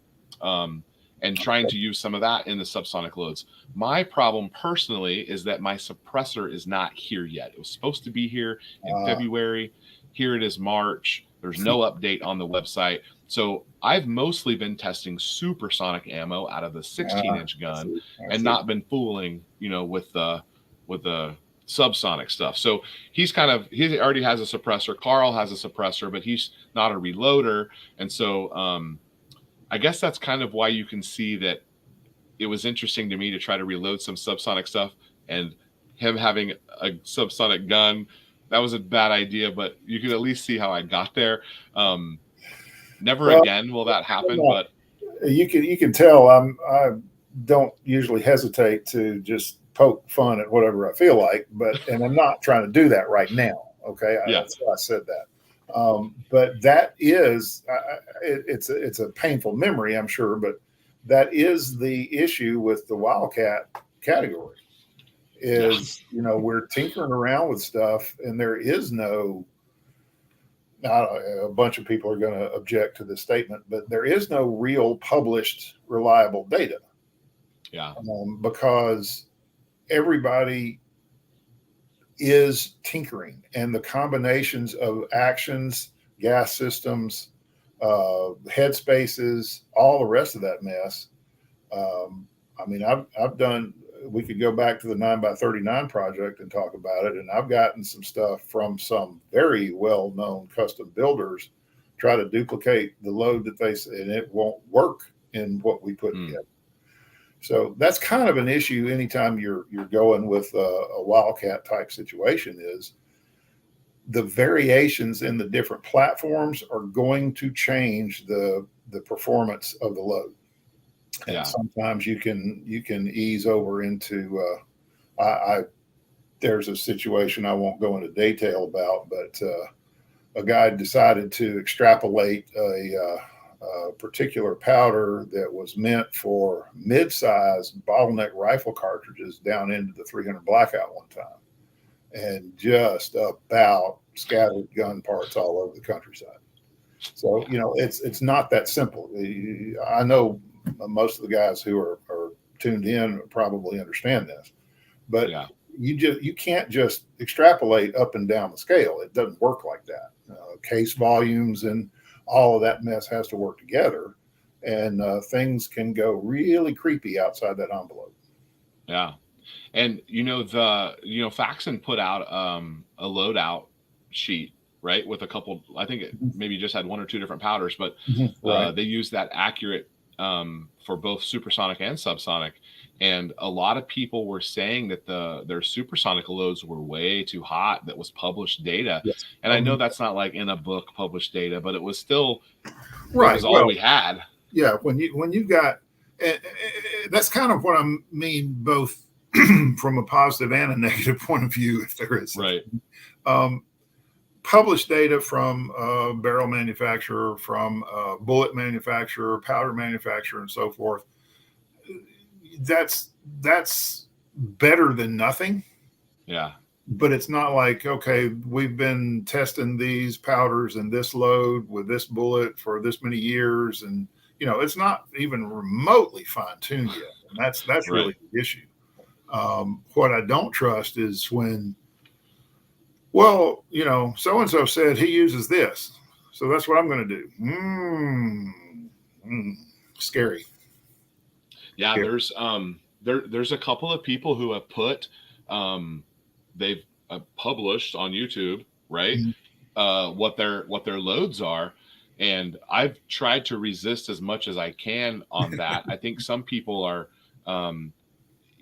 and trying to use some of that in the subsonic loads. My problem personally is that my suppressor is not here yet. It was supposed to be here in February. Here it is March. There's no update on the website. So I've mostly been testing supersonic ammo out of the 16-inch gun and not been fooling, with the subsonic stuff. So he already has a suppressor. Carl has a suppressor, but he's not a reloader. And so I guess that's kind of why you can see that it was interesting to me to try to reload some subsonic stuff, and him having a subsonic gun, that was a bad idea, but you can at least see how I got there. Never again will that happen, but you can tell I don't usually hesitate to just poke fun at whatever I feel like, and I'm not trying to do that right now. Okay. That's why I said that. But that is, it's a painful memory, I'm sure, but that is the issue with the Wildcat category is, we're tinkering around with stuff, and there is no, a bunch of people are going to object to this statement, but there is no real published reliable data. Yeah. Because everybody is tinkering, and the combinations of actions, gas systems, head spaces, all the rest of that mess. I've done, we could go back to the 9x39 project and talk about it. And I've gotten some stuff from some very well-known custom builders, try to duplicate the load that they say, and it won't work in what we put together. So that's kind of an issue anytime you're going with a Wildcat type situation, is the variations in the different platforms are going to change the performance of the load. And sometimes you can ease over into there's a situation I won't go into detail about, but a guy decided to extrapolate a particular powder that was meant for mid-size bottleneck rifle cartridges down into the 300 Blackout one time, and just about scattered gun parts all over the countryside. So, it's not that simple. I know most of the guys who are tuned in probably understand this, but you can't just extrapolate up and down the scale. It doesn't work like that. Case volumes and all of that mess has to work together, and things can go really creepy outside that envelope. Yeah. And, Faxon put out a loadout sheet, right, with a couple, I think it maybe just had one or two different powders, but they use that accurate for both supersonic and subsonic. And a lot of people were saying that their supersonic loads were way too hot. That was published data. Yes. And I know that's not like in a book published data, but it was still right. It was all we had. Yeah. When you've got, that's kind of what I mean, both from a positive and a negative point of view, if there is. Right. Published data from a barrel manufacturer, from a bullet manufacturer, powder manufacturer, and so forth. That's better than nothing. Yeah. But it's not like, okay, we've been testing these powders and this load with this bullet for this many years, and it's not even remotely fine-tuned yet. And that's right. Really the issue. What I don't trust is when, so-and-so said he uses this. So that's what I'm going to do. Scary. Yeah, Scary. there's a couple of people who have put they've published on YouTube, right? Mhm. What their loads are, and I've tried to resist as much as I can on that. I think some people are um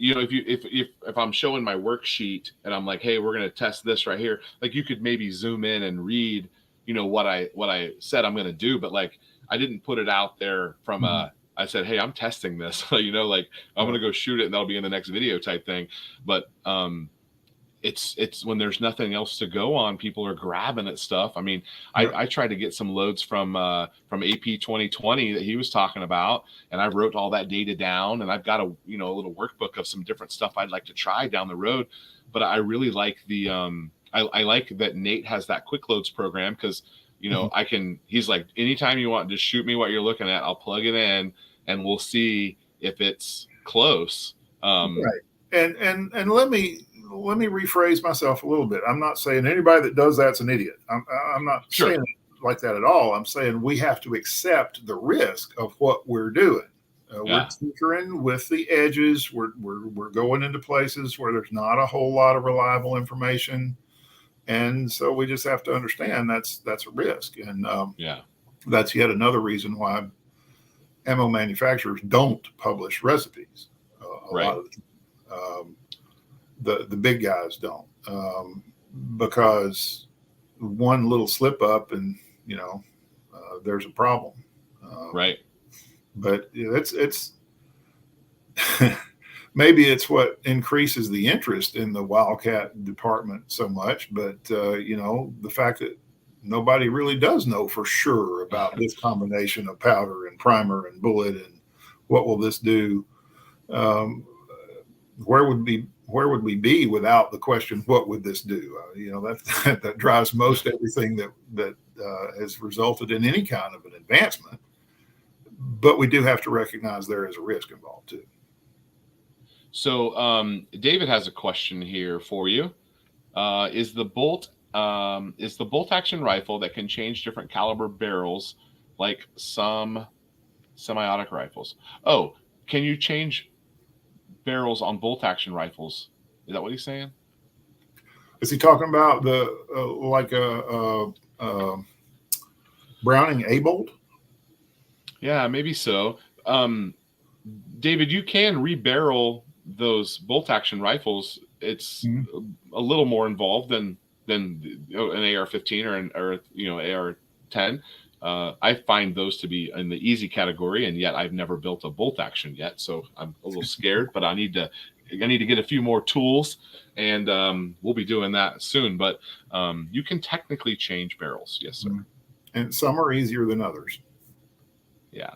if I'm showing my worksheet and I'm like, hey, we're going to test this right here, like you could maybe zoom in and read, what I said I'm going to do, but like I didn't put it out there from Mhm. I said, hey, I'm testing this, like I'm going Right. to go shoot it and that'll be in the next video type thing. But it's when there's nothing else to go on, people are grabbing at stuff. I mean, Yeah. I tried to get some loads from AP 2020 that he was talking about, and I wrote all that data down, and I've got a little workbook of some different stuff I'd like to try down the road. But I really like I like that Nate has that quick loads program, because Mhm. he's like, anytime you want, just shoot me what you're looking at, I'll plug it in and we'll see if it's close. Right. And let me rephrase myself a little bit. I'm not saying anybody that does that's an idiot. I'm not Sure. saying it like that at all. I'm saying we have to accept the risk of what we're doing. We're Yeah. tinkering with the edges. We're going into places where there's not a whole lot of reliable information, and so we just have to understand that's a risk, and Yeah. that's yet another reason why ammo manufacturers don't publish recipes. A Right. lot of the time. The big guys don't, because one little slip up and there's a problem. Right. But it's maybe it's what increases the interest in the Wildcat department so much. But the fact that nobody really does know for sure about this combination of powder and primer and bullet and what will this do. Um, where would we be without the question, what would this do? That drives most everything that has resulted in any kind of an advancement. But we do have to recognize there is a risk involved too. So David has a question here for you. Is the bolt action rifle that can change different caliber barrels like some semi-automatic rifles? Oh, can you change barrels on bolt action rifles? Is that what he's saying? Is he talking about the like a Browning A bolt? Yeah, maybe so. David, you can rebarrel those bolt action rifles. It's Mhm. a little more involved than an AR-15 or an AR-10. I find those to be in the easy category, and yet I've never built a bolt action yet, so I'm a little scared. But I need to get a few more tools, and we'll be doing that soon. But you can technically change barrels, yes, sir. And some are easier than others. Yeah.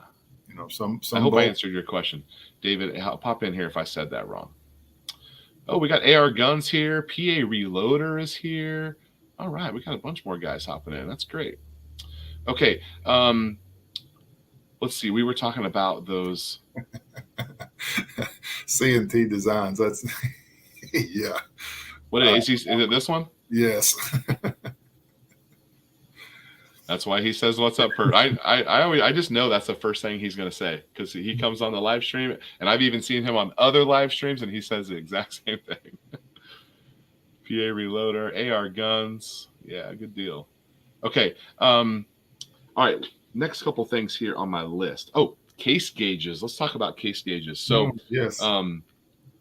Some I hope I bolts. answered your question, David. I'll pop in here if I said that wrong. Oh, we got AR guns here. PA Reloader is here. All right, we got a bunch more guys hopping in. That's great. Okay, let's see. We were talking about those C&T Designs. That's yeah. What is he? Is it this one? Yes. That's why he says what's up first. I just know that's the first thing he's going to say, because he comes on the live stream, and I've even seen him on other live streams, and he says the exact same thing. PA Reloader, AR guns. Yeah, good deal. Okay. All right. Next couple things here on my list. Oh, case gauges. Let's talk about case gauges. So, Yes.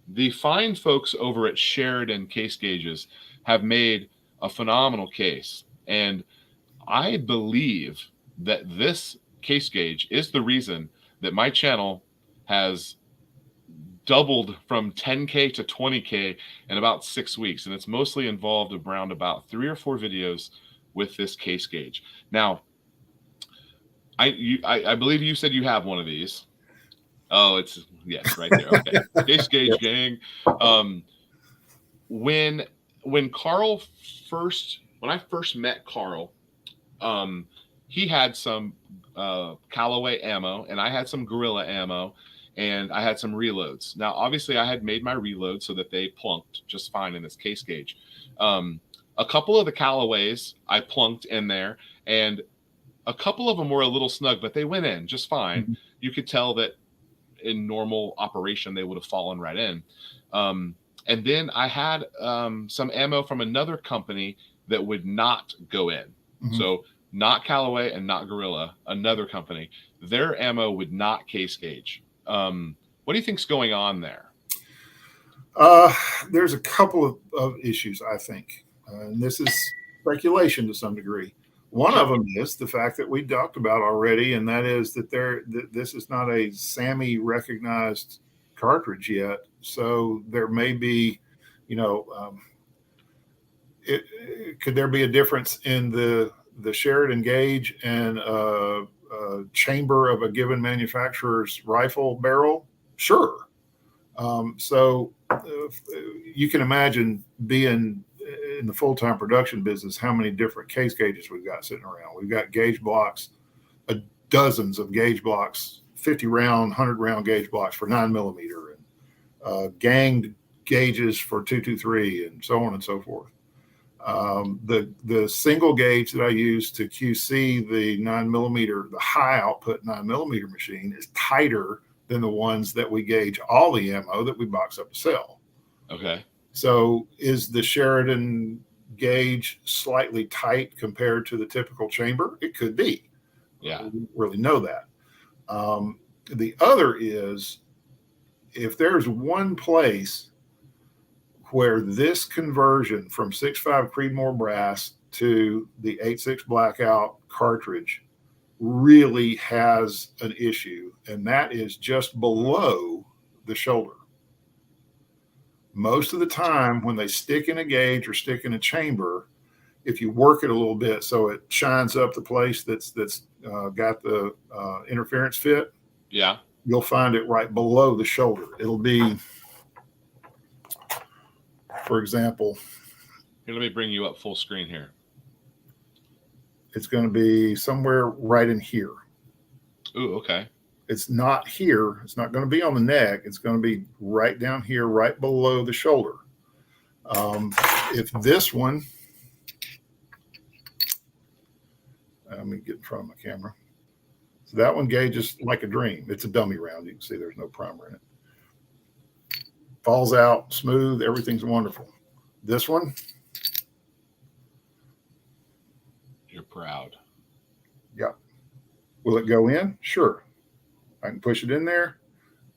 The fine folks over at Sheridan Case Gauges have made a phenomenal case, and I believe that this case gauge is the reason that my channel has doubled from 10K to 20K in about 6 weeks. And it's mostly involved around about 3 or 4 videos with this case gauge. Now, I believe you said you have one of these. Oh, it's yes, right there. Okay. Case gauge gang. When Carl when I first met Carl, he had some Callaway ammo, and I had some Gorilla ammo, and I had some reloads. Now, obviously, I had made my reloads so that they plunked just fine in this case gauge. A couple of the Callaways I plunked in there, and A couple of them were a little snug, but they went in just fine. Mhm. You could tell that in normal operation they would have fallen right in. And then I had some ammo from another company that would not go in. Mhm. So not Callaway and not Gorilla, another company. Their ammo would not case gauge. What do you think's going on there? There's a couple of issues, I think, and this is speculation to some degree. One Sure. of them is the fact that we talked about already, and that is that this is not a SAMI recognized cartridge yet. So there may be, you know, could there be a difference in the Sheridan gauge and chamber of a given manufacturer's rifle barrel? Sure. So you can imagine being in the full-time production business, how many different case gauges we've got sitting around. We've got gauge blocks, dozens of gauge blocks, 50 round, 100 round gauge blocks for 9mm, and ganged gauges for 223, and so on and so forth. The single gauge that I use to QC the 9mm, the high output 9mm machine, is tighter than the ones that we gauge all the ammo that we box up to sell. Okay. So is the Sheridan gauge slightly tight compared to the typical chamber? It could be. Yeah. We don't really know that. The other is, if there's one place where this conversion from 6.5 Creedmoor brass to the 8.6 Blackout cartridge really has an issue, and that is just below the shoulder. Most of the time when they stick in a gauge or stick in a chamber, if you work it a little bit so it shines up the place that's got the interference fit, Yeah. you'll find it right below the shoulder. It'll be, for example, Here, let me bring you up full screen here. it's going to be somewhere right in here. Ooh, okay. It's not here. It's not going to be on the neck. It's going to be right down here, right below the shoulder. If this one, let me get in front of my camera. So that one gauges like a dream. It's a dummy round. You can see there's no primer in it. Falls out smooth. Everything's wonderful. This one, You're proud. yeah. Will it go in? Sure. I can push it in there.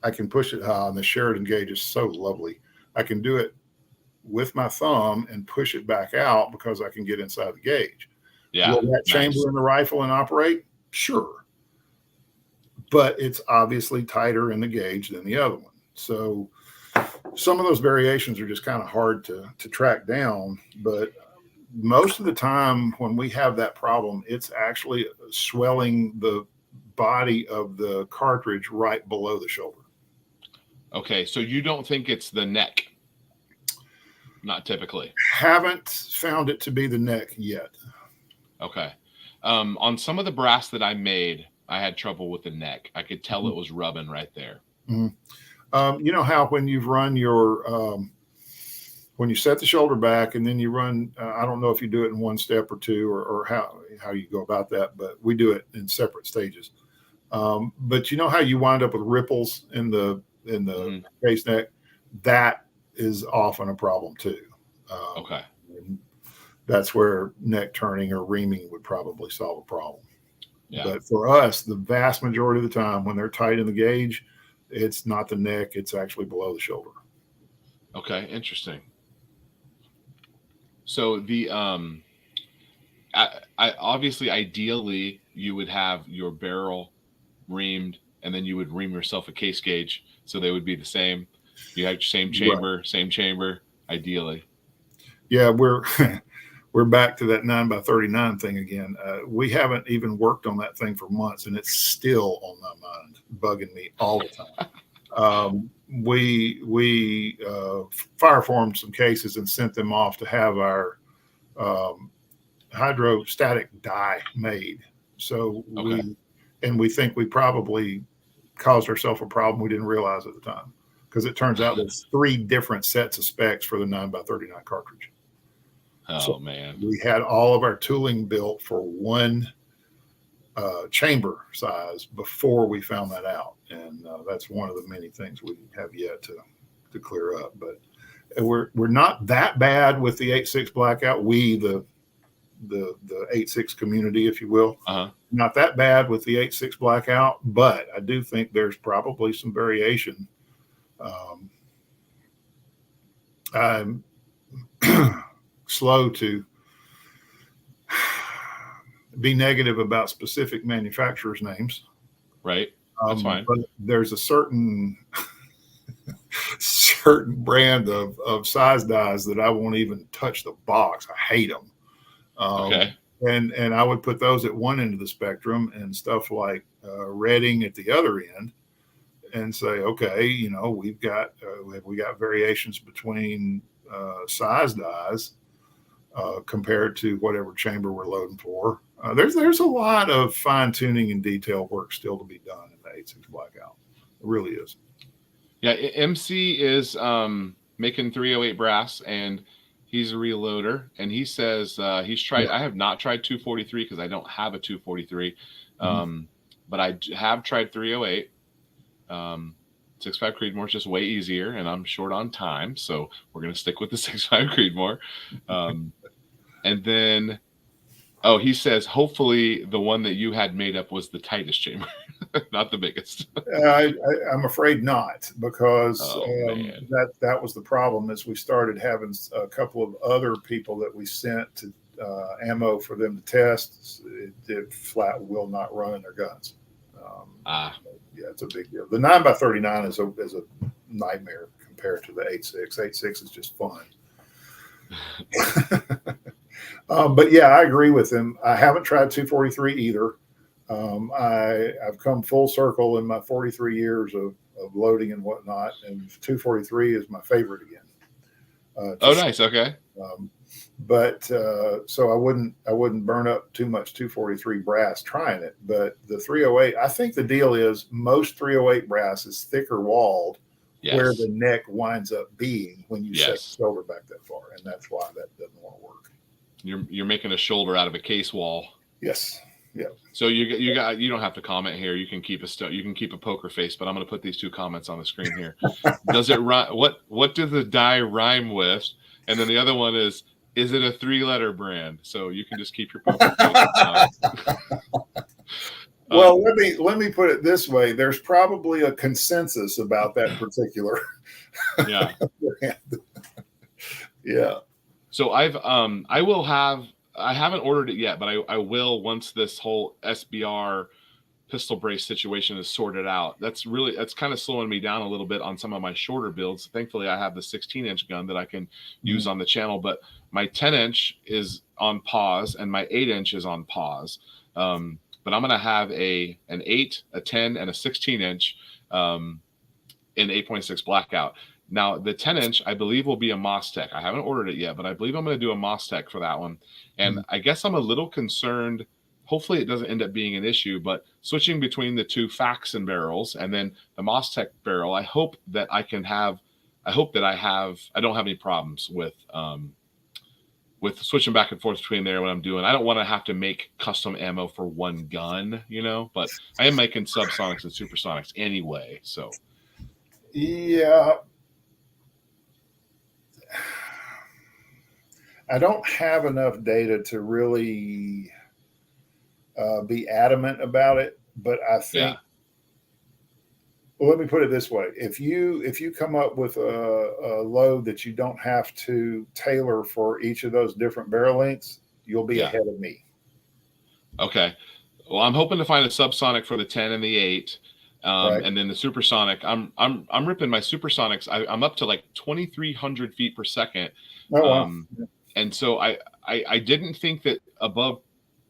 I can push it. And the Sheridan gauge is so lovely. I can do it with my thumb and push it back out because I can get inside the gauge. Yeah. Will that chamber in the rifle and operate? Sure. But it's obviously tighter in the gauge than the other one. So some of those variations are just kind of hard to track down. But most of the time when we have that problem, it's actually swelling the body of the cartridge right below the shoulder. Okay, so you don't think it's the neck? Not typically. Haven't found it to be the neck yet. Okay. On some of the brass that I made, I had trouble with the neck. I could tell it was rubbing right there. Mm-hmm. You know how when you've run your when you set the shoulder back and then you run, I don't know if you do it in one step or two, or how you go about that, but we do it in separate stages. But you know how you wind up with ripples in the face neck? That is often a problem too. Okay. That's where neck turning or reaming would probably solve a problem. Yeah. But for us, the vast majority of the time when they're tight in the gauge, it's not the neck, it's actually below the shoulder. Okay, interesting. So the I obviously, ideally, you would have your barrel reamed, and then you would ream yourself a case gauge, so they would be the same. You have your same chamber, right. Same chamber, ideally. Yeah, we're back to that 9x39 thing again. We haven't even worked on that thing for months, and it's still on my mind, bugging me all the time. We fire formed some cases and sent them off to have our hydrostatic die made. So we think we probably caused ourselves a problem we didn't realize at the time, because it turns out there's 3 different sets of specs for the 9x39 cartridge. Oh, so man. We had all of our tooling built for one chamber size before we found that out, and that's one of the many things we have yet to clear up. But we're not that bad with the 8.6 Blackout. We the 8.6 community, if you will, not that bad with the 8.6 Blackout, but I do think there's probably some variation. I'm slow to be negative about specific manufacturers' names. Right. That's fine. But there's a certain brand of size dies that I won't even touch the box. I hate them. Okay. And I would put those at one end of the spectrum, and stuff like Redding at the other end, and say, okay, you know, we got variations between size dies compared to whatever chamber we're loading for. There's a lot of fine tuning and detail work still to be done in the 8.6 Blackout. It really is. Yeah, MC is making 308 brass, and he's a reloader, and he says he's tried. Yeah. I have not tried 243 because I don't have a 243, but I have tried 308. 6.5 Creedmoor is just way easier, and I'm short on time, so we're gonna stick with the 6.5 Creedmoor. And then, he says hopefully the one that you had made up was the tightest chamber, not the biggest. I'm afraid not, because that was the problem. As we started having a couple of other people that we sent to ammo for them to test, it flat will not run in their guns. Yeah, it's a big deal. The 9x39 is a nightmare compared to the 8.6. 8.6 is just fun. But yeah, I agree with him. I haven't tried 243 either. I've come full circle in my 43 years of loading and whatnot, and 243 is my favorite again. Nice. Okay. But so I wouldn't burn up too much 243 brass trying it. But the 308, I think the deal is most 308 brass is thicker walled, where the neck winds up being when you set the shoulder back that far, and that's why that doesn't want to work. You're making a shoulder out of a case wall. Yes. Yeah. So you don't have to comment here. You can keep a poker face, but I'm going to put these two comments on the screen here. Does it rhyme? What does the die rhyme with? And then the other one is it a 3-letter brand? So you can just keep your poker face. Well, let me put it this way. There's probably a consensus about that particular brand. Yeah. So I haven't ordered it yet, but I will once this whole SBR pistol brace situation is sorted out. That's kind of slowing me down a little bit on some of my shorter builds. Thankfully, I have the 16-inch gun that I can use on the channel, but my 10-inch is on pause and my 8-inch is on pause. But I'm going to have an 8, a 10, and a 16-inch in 8.6 Blackout. Now, the 10-inch, I believe, will be a Mostec. I haven't ordered it yet, but I believe I'm going to do a Mostec for that one. And I guess I'm a little concerned. Hopefully, it doesn't end up being an issue, but switching between the two Faxon barrels and then the Mostec barrel, I hope that I don't have any problems with switching back and forth between there when I'm doing. I don't want to have to make custom ammo for one gun, but I am making subsonics and supersonics anyway. So, yeah. I don't have enough data to really be adamant about it, but I think, well, let me put it this way. If you come up with a load that you don't have to tailor for each of those different barrel lengths, you'll be ahead of me. Okay. Well, I'm hoping to find a subsonic for the 10 and the 8. Right. And then the supersonic, I'm ripping my supersonics. I'm up to like 2,300 feet per second. Oh, wow. And so I didn't think that above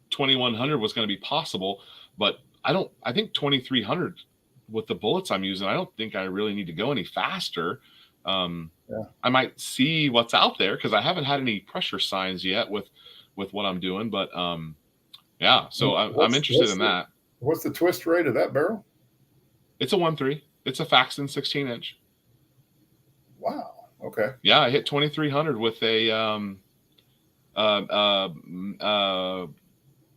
2,100 was going to be possible, but I think 2,300 with the bullets I'm using, I don't think I really need to go any faster. I might see what's out there because I haven't had any pressure signs yet with what I'm doing, but so I'm interested in that. What's the twist rate of that barrel? It's a 1.3. It's a Faxon 16-inch. Wow. Okay. Yeah, I hit 2,300 with a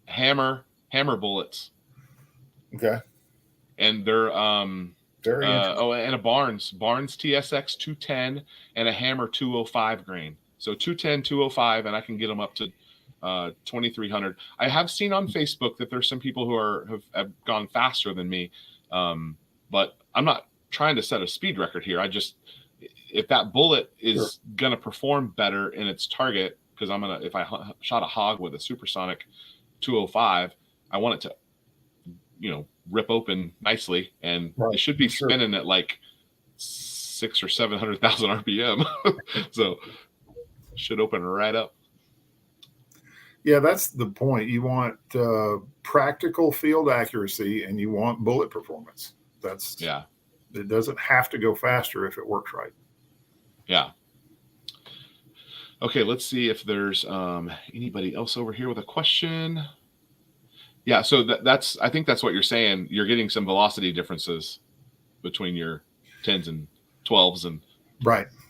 hammer bullets. Okay. And they're Very interesting. and a Barnes TSX 210 and a Hammer 205 grain. So 210, 205, and I can get them up to 2300. I have seen on Facebook that there's some people who have gone faster than me, but I'm not trying to set a speed record here. I just, if that bullet is going to perform better in its target, because if I shot a hog with a supersonic 205, I want it to, rip open nicely, and it should be spinning at like 600,000 or 700,000 RPM. So should open right up. Yeah, that's the point. You want practical field accuracy, and you want bullet performance. It doesn't have to go faster if it works right. Yeah. Okay, let's see if there's anybody else over here with a question. Yeah, so I think that's what you're saying. You're getting some velocity differences between your 10s and 12s and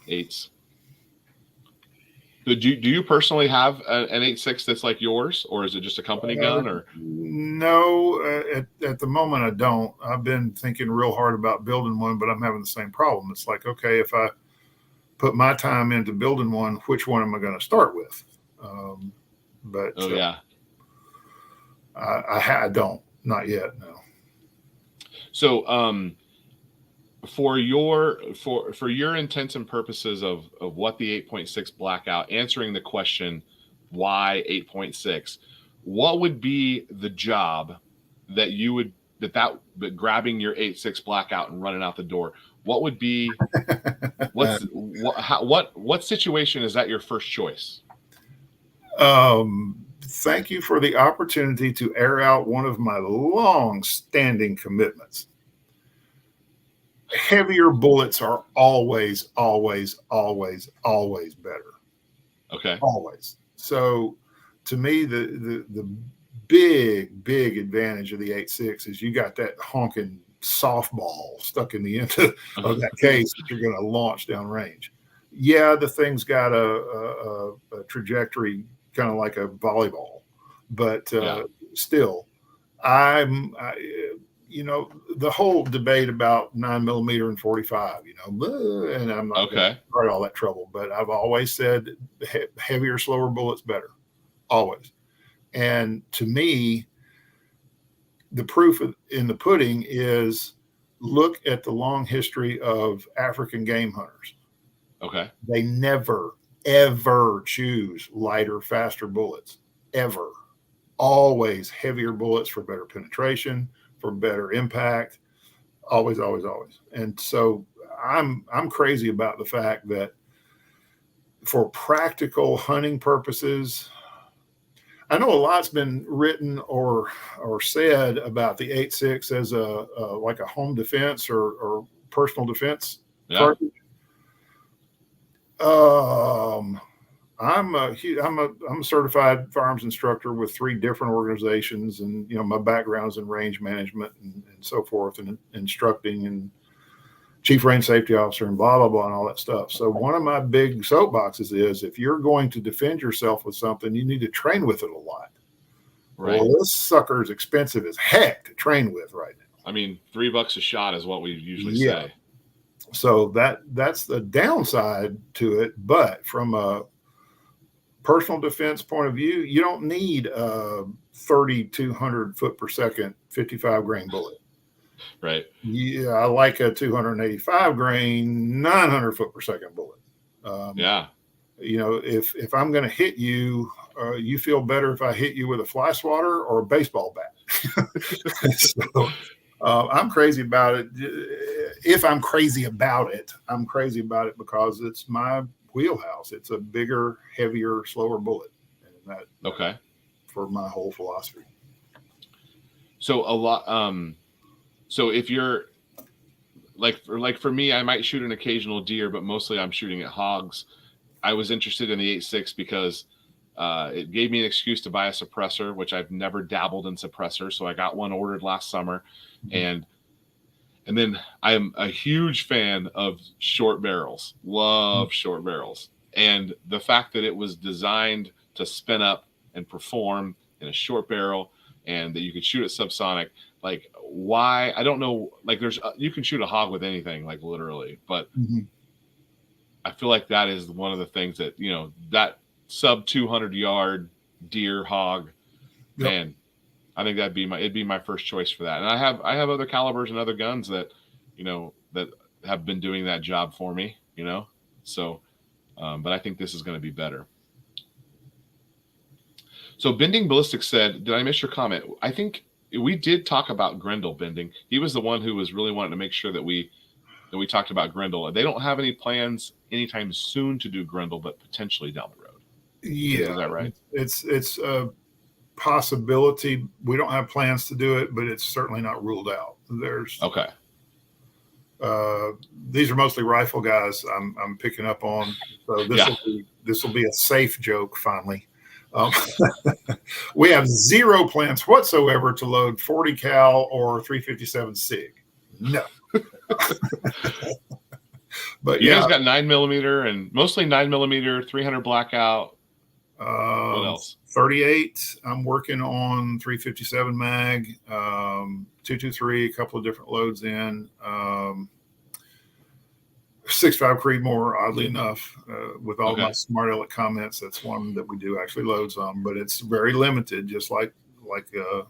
8s. Do you personally have an 8.6 that's like yours, or is it just a company gun? Or no, at the moment I don't. I've been thinking real hard about building one, but I'm having the same problem. It's like, okay, if I put my time into building one, which one am I going to start with? I don't, not yet. No. So, for your intents and purposes of what the 8.6 Blackout, answering the question, why 8.6, what would be the job that you would, that grabbing your 8.6 Blackout and running out the door, what would be, what situation is that your first choice? Thank you for the opportunity to air out one of my long-standing commitments. Heavier bullets are always, always, always, always better. Okay. Always. So to me, the big advantage of the 8.6 is you got that honking softball stuck in the end of that case that you're going to launch downrange. Yeah, the thing's got a trajectory kind of like a volleyball, but still, the whole debate about 9mm and 45, and I'm not going to start all that trouble, but I've always said heavier, slower bullets better, always. And to me, the proof in the pudding is look at the long history of African game hunters. Okay. They never, ever choose lighter, faster bullets, ever. Always heavier bullets for better penetration, for better impact, always, always, always. And so I'm crazy about the fact that for practical hunting purposes, I know a lot's been written or said about the 8.6 as like a home defense or personal defense cartridge. I'm a certified firearms instructor with 3 different organizations, and my background is in range management and so forth, and instructing and chief range safety officer and blah blah blah and all that stuff. So one of my big soapboxes is if you're going to defend yourself with something, you need to train with it a lot. Right. Well, this sucker is expensive as heck to train with right now. I mean, $3 a shot is what we usually say. So that's the downside to it. But from a personal defense point of view, you don't need a 3,200 foot per second 55 grain bullet. Right. Yeah, I like a 285 grain 900 foot per second bullet. If I'm going to hit you, you feel better if I hit you with a fly swatter or a baseball bat. So I'm crazy about it. If I'm crazy about it, I'm crazy about it because it's my wheelhouse. It's a bigger, heavier, slower bullet. And that, for my whole philosophy. So a lot. So if you're like for me, I might shoot an occasional deer, but mostly I'm shooting at hogs. I was interested in the 8.6 because it gave me an excuse to buy a suppressor, which I've never dabbled in suppressor. So I got one ordered last summer, and then I'm a huge fan of short barrels. Love short barrels, and the fact that it was designed to spin up and perform in a short barrel, and that you could shoot it subsonic. Like, why. I don't know. Like, there's you can shoot a hog with anything, like literally, but I feel like that is one of the things that that sub 200-yard deer hog, man. I think it'd be my first choice for that. And I have other calibers and other guns that that have been doing that job for me. So, but I think this is going to be better. So Bending Ballistics said, did I miss your comment? I think we did talk about Grendel Bending. He was the one who was really wanting to make sure that we talked about Grendel. They don't have any plans anytime soon to do Grendel, but potentially down the road. Yeah, is that right? It's a possibility. We don't have plans to do it, but it's certainly not ruled out. There's okay. These are mostly rifle guys I'm picking up on. So this will be a safe joke finally. We have zero plans whatsoever to load 40 cal or 357 SIG. No. But you guys got 9mm and mostly 9mm, 300 Blackout. What else? 38. I'm working on 357 mag, 223, a couple of different loads in. 6.5 Creedmoor, oddly enough, with all my smart aleck comments, that's one that we do actually loads on, but it's very limited, just like the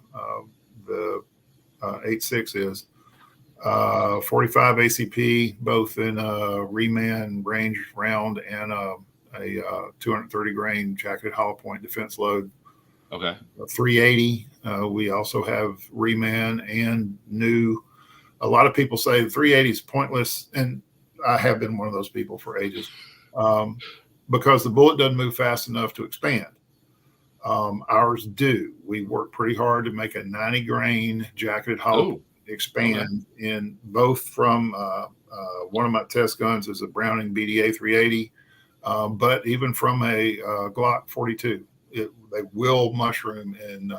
8.6 is. 45 ACP, both in a reman range round and a 230 grain jacketed hollow point defense load. Okay. 380. We also have reman and new. A lot of people say the 380 is pointless, and I have been one of those people for ages, because the bullet doesn't move fast enough to expand. Ours do. We work pretty hard to make a 90 grain jacketed hollow expand in both from one of my test guns is a Browning BDA 380, but even from a Glock 42, they will mushroom in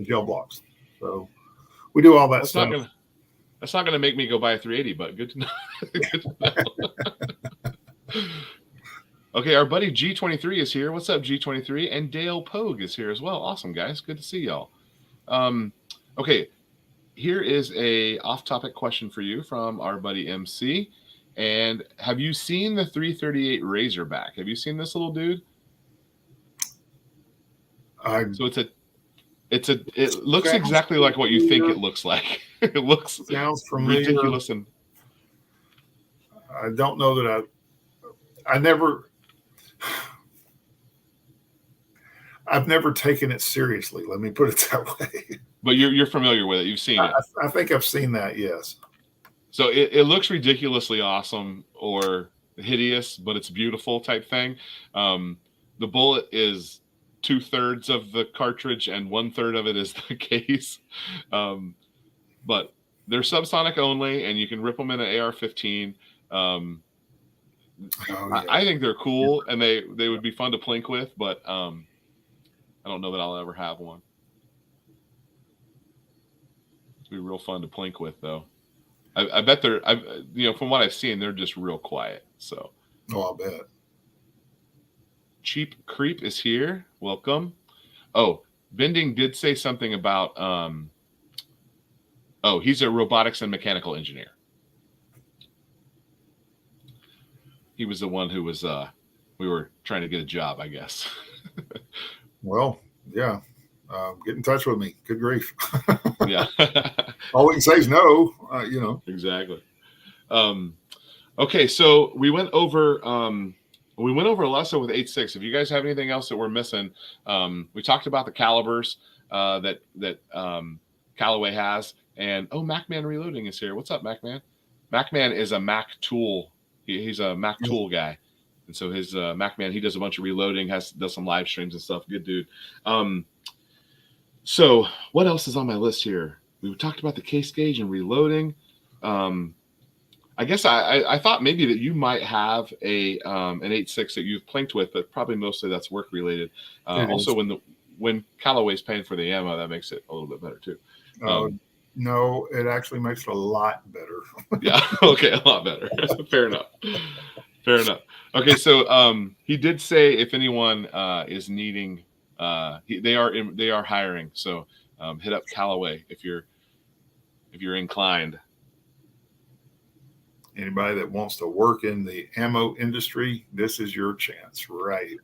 gel blocks. So we do all that stuff. That's not going to make me go buy a 380, but good to know. Good to know. Okay, our buddy G23 is here. What's up, G23? And Dale Pogue is here as well. Awesome, guys. Good to see y'all. Okay, here is a off-topic question for you from our buddy MC. And have you seen the 338 Razorback? Have you seen this little dude? So it looks exactly like what you think it looks like. It looks ridiculous, and I don't know that I've never taken it seriously. Let me put it that way. But you're familiar with it. You've seen it. I think I've seen that. Yes. So it looks ridiculously awesome or hideous, but it's beautiful type thing. The bullet is 2/3 of the cartridge and 1/3 of it is the case. But they're subsonic only, and you can rip them in an AR-15. I think they're cool, and they would be fun to plink with, but I don't know that I'll ever have one. It'd be real fun to plink with, though. I bet they're, from what I've seen, they're just real quiet. So. Oh, I'll bet. Cheap Creep is here. Welcome. Oh, Bending did say something about. He's a robotics and mechanical engineer. He was the one who was. We were trying to get a job, I guess. Well, yeah. Get in touch with me. Good grief. Yeah. All we can say is no. Exactly. Okay, so we went over a lot of with 8.6. If you guys have anything else that we're missing, we talked about the calibers that Callaway has, and MacMan Reloading is here. What's up, MacMan? MacMan is a Mac tool. He's a Mac tool guy, and so his MacMan, he does a bunch of reloading, does some live streams and stuff. Good dude. So what else is on my list here? We talked about the case gauge and reloading. I guess I thought maybe that you might have an 8.6 that you've plinked with, but probably mostly that's work related. Also, when Callaway's paying for the ammo, that makes it a little bit better too. No, it actually makes it a lot better. Yeah. Okay. A lot better. Fair enough. Okay. So he did say if anyone is needing, they are hiring. So hit up Callaway if you're if you're inclined. Anybody that wants to work in the ammo industry, this is your chance right here.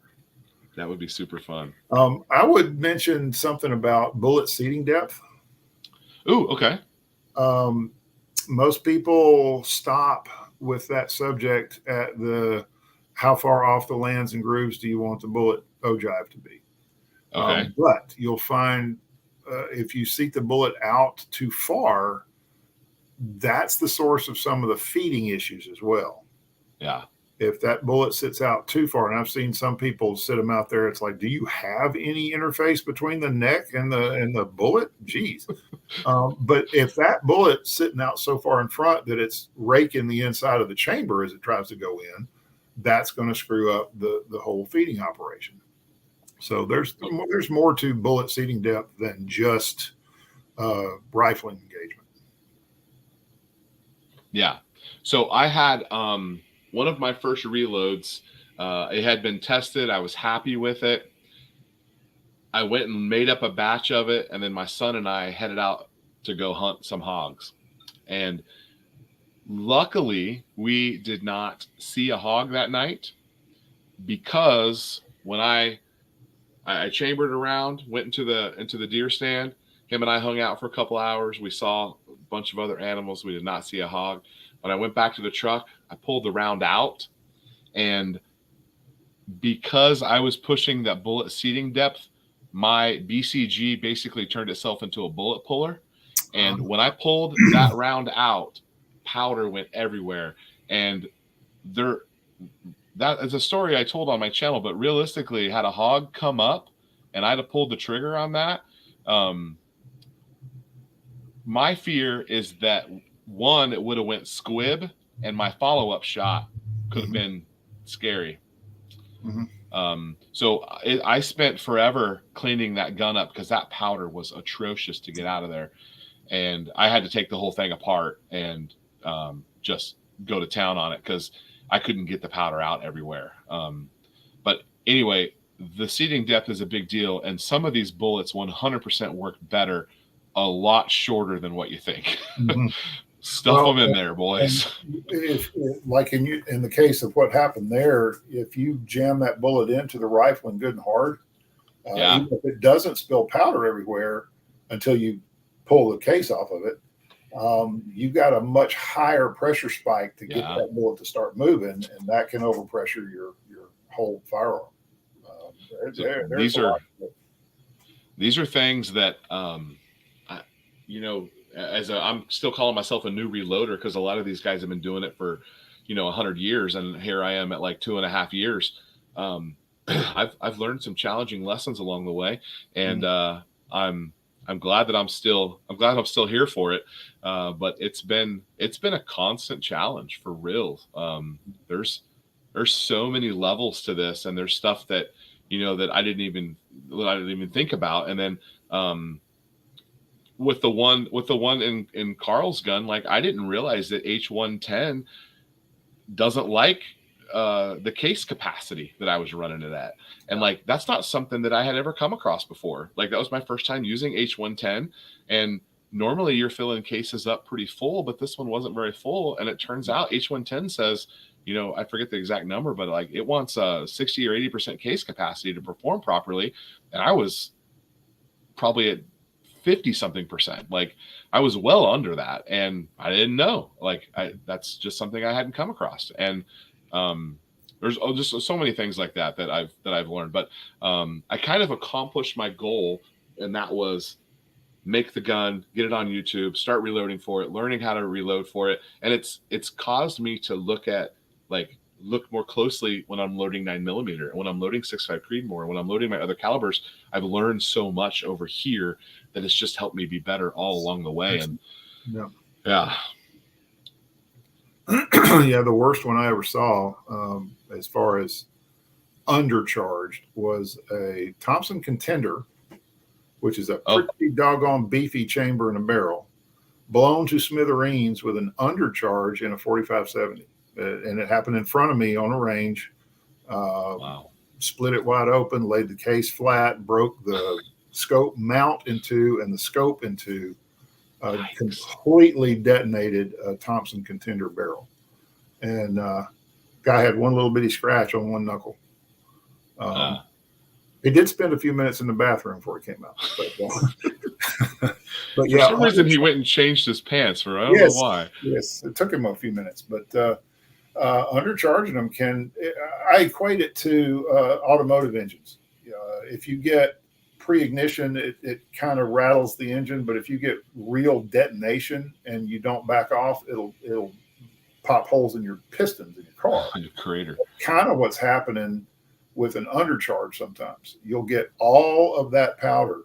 That would be super fun. I would mention something about bullet seating depth. Ooh, okay. Most people stop with that subject at the how far off the lands and grooves do you want the bullet ogive to be? Okay. But you'll find if you seat the bullet out too far, that's the source of some of the feeding issues as well. Yeah. If that bullet sits out too far, and I've seen some people sit them out there, it's like, do you have any interface between the neck and the bullet? Jeez. But if that bullet's sitting out so far in front that it's raking the inside of the chamber as it tries to go in, that's going to screw up the whole feeding operation. So there's more to bullet seating depth than just rifling engagement. Yeah. So I had one of my first reloads. It had been tested. I was happy with it. I went and made up a batch of it, and then my son and I headed out to go hunt some hogs. And luckily, we did not see a hog that night, because when I chambered around, went into the deer stand, him and I hung out for a couple hours. We saw a bunch of other animals. We did not see a hog. When I went back to the truck, I pulled the round out, and because I was pushing that bullet seating depth, my BCG basically turned itself into a bullet puller. And when I pulled that round out, powder went everywhere. And that is a story I told on my channel, but realistically, had a hog come up and I'd have pulled the trigger on that, my fear is that, one, it would have went squib, and my follow-up shot could have been scary. So I spent forever cleaning that gun up, because that powder was atrocious to get out of there. And I had to take the whole thing apart and just go to town on it, because I couldn't get the powder out everywhere. But anyway, the seating depth is a big deal. And some of these bullets 100% work better a lot shorter than what you think. Stuff them in there, boys. If like in the case of what happened there, if you jam that bullet into the rifle and good and hard, even if it doesn't spill powder everywhere until you pull the case off of it, you've got a much higher pressure spike to get that bullet to start moving, and that can overpressure your whole firearm. These are things that I'm still calling myself a new reloader, because a lot of these guys have been doing it for 100 years, and here I am at like 2.5 years. I've learned some challenging lessons along the way, and I'm glad that I'm still here for it. But it's been a constant challenge for real. There's so many levels to this, and there's stuff that that I didn't even think about. And then with the one in Carl's gun, like, I didn't realize that H110 doesn't like the case capacity that I was running it at. And like, that's not something that I had ever come across before. Like, that was my first time using H110, and normally you're filling cases up pretty full, but this one wasn't very full. And it turns out H110 says, I forget the exact number, but like, it wants a 60 or 80% case capacity to perform properly. And I was probably at 50 something percent. Like, I was well under that, and I didn't know. Like, that's just something I hadn't come across. And there's just so many things like that I've learned. But I kind of accomplished my goal, and that was make the gun, get it on YouTube, start reloading for it, learning how to reload for it. And it's caused me to look more closely when I'm loading 9mm, when I'm loading 6.5 Creedmoor, when I'm loading my other calibers. I've learned so much over here that it's just helped me be better all along the way. And yeah, the worst one I ever saw, as far as undercharged, was a Thompson Contender, which is a pretty doggone beefy chamber and a barrel, blown to smithereens with an undercharge in a 45-70. And it happened in front of me on a range. Split it wide open, laid the case flat, broke the scope mount in two and the scope in two. completely detonated a Thompson Contender barrel. And guy had one little bitty scratch on one knuckle. He did spend a few minutes in the bathroom before he came out. But for some reason, he went and changed his pants. I don't know why. Yes, it took him a few minutes. But undercharging them I equate it to automotive engines. If you get pre-ignition, it kind of rattles the engine. But if you get real detonation and you don't back off, it'll pop holes in your pistons in your car. Your crater. Kind of what's happening with an undercharge sometimes. You'll get all of that powder.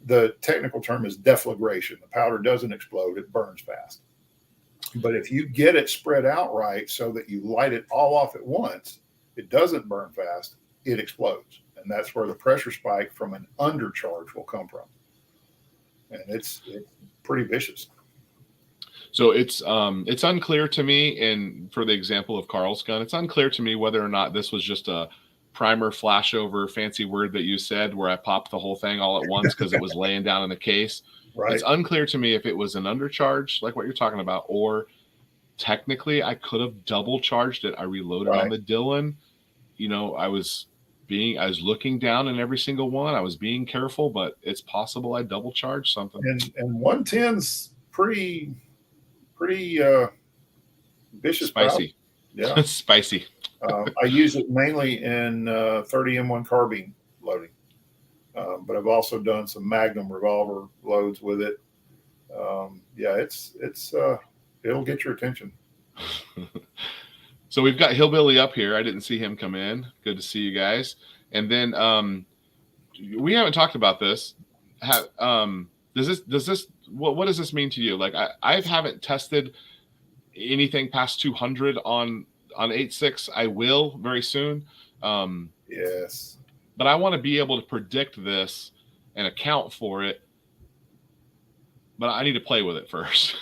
The technical term is deflagration. The powder doesn't explode, it burns fast. But if you get it spread out right so that you light it all off at once, it doesn't burn fast, it explodes. And that's where the pressure spike from an undercharge will come from. And it's pretty vicious. So it's unclear to me, and for the example of Carl's gun, it's unclear to me whether or not this was just a primer flashover fancy word that you said where I popped the whole thing all at once because it was laying down in the case. Right. It's unclear to me if it was an undercharge like what you're talking about, or technically I could have double charged it. I reloaded on the Dillon. I was looking down in every single one. I was being careful, but it's possible I double charged something. And 110's pretty vicious. Spicy. Powder. Yeah. Spicy. I use it mainly in 30 M1 carbine loading, but I've also done some Magnum revolver loads with it. It'll get your attention. So we've got Hillbilly up here. I didn't see him come in. Good to see you guys. And then we haven't talked about this. Does this what does this mean to you? Like I haven't tested anything past 200 on 8.6. I will very soon. Yes. But I want to be able to predict this and account for it. But I need to play with it first.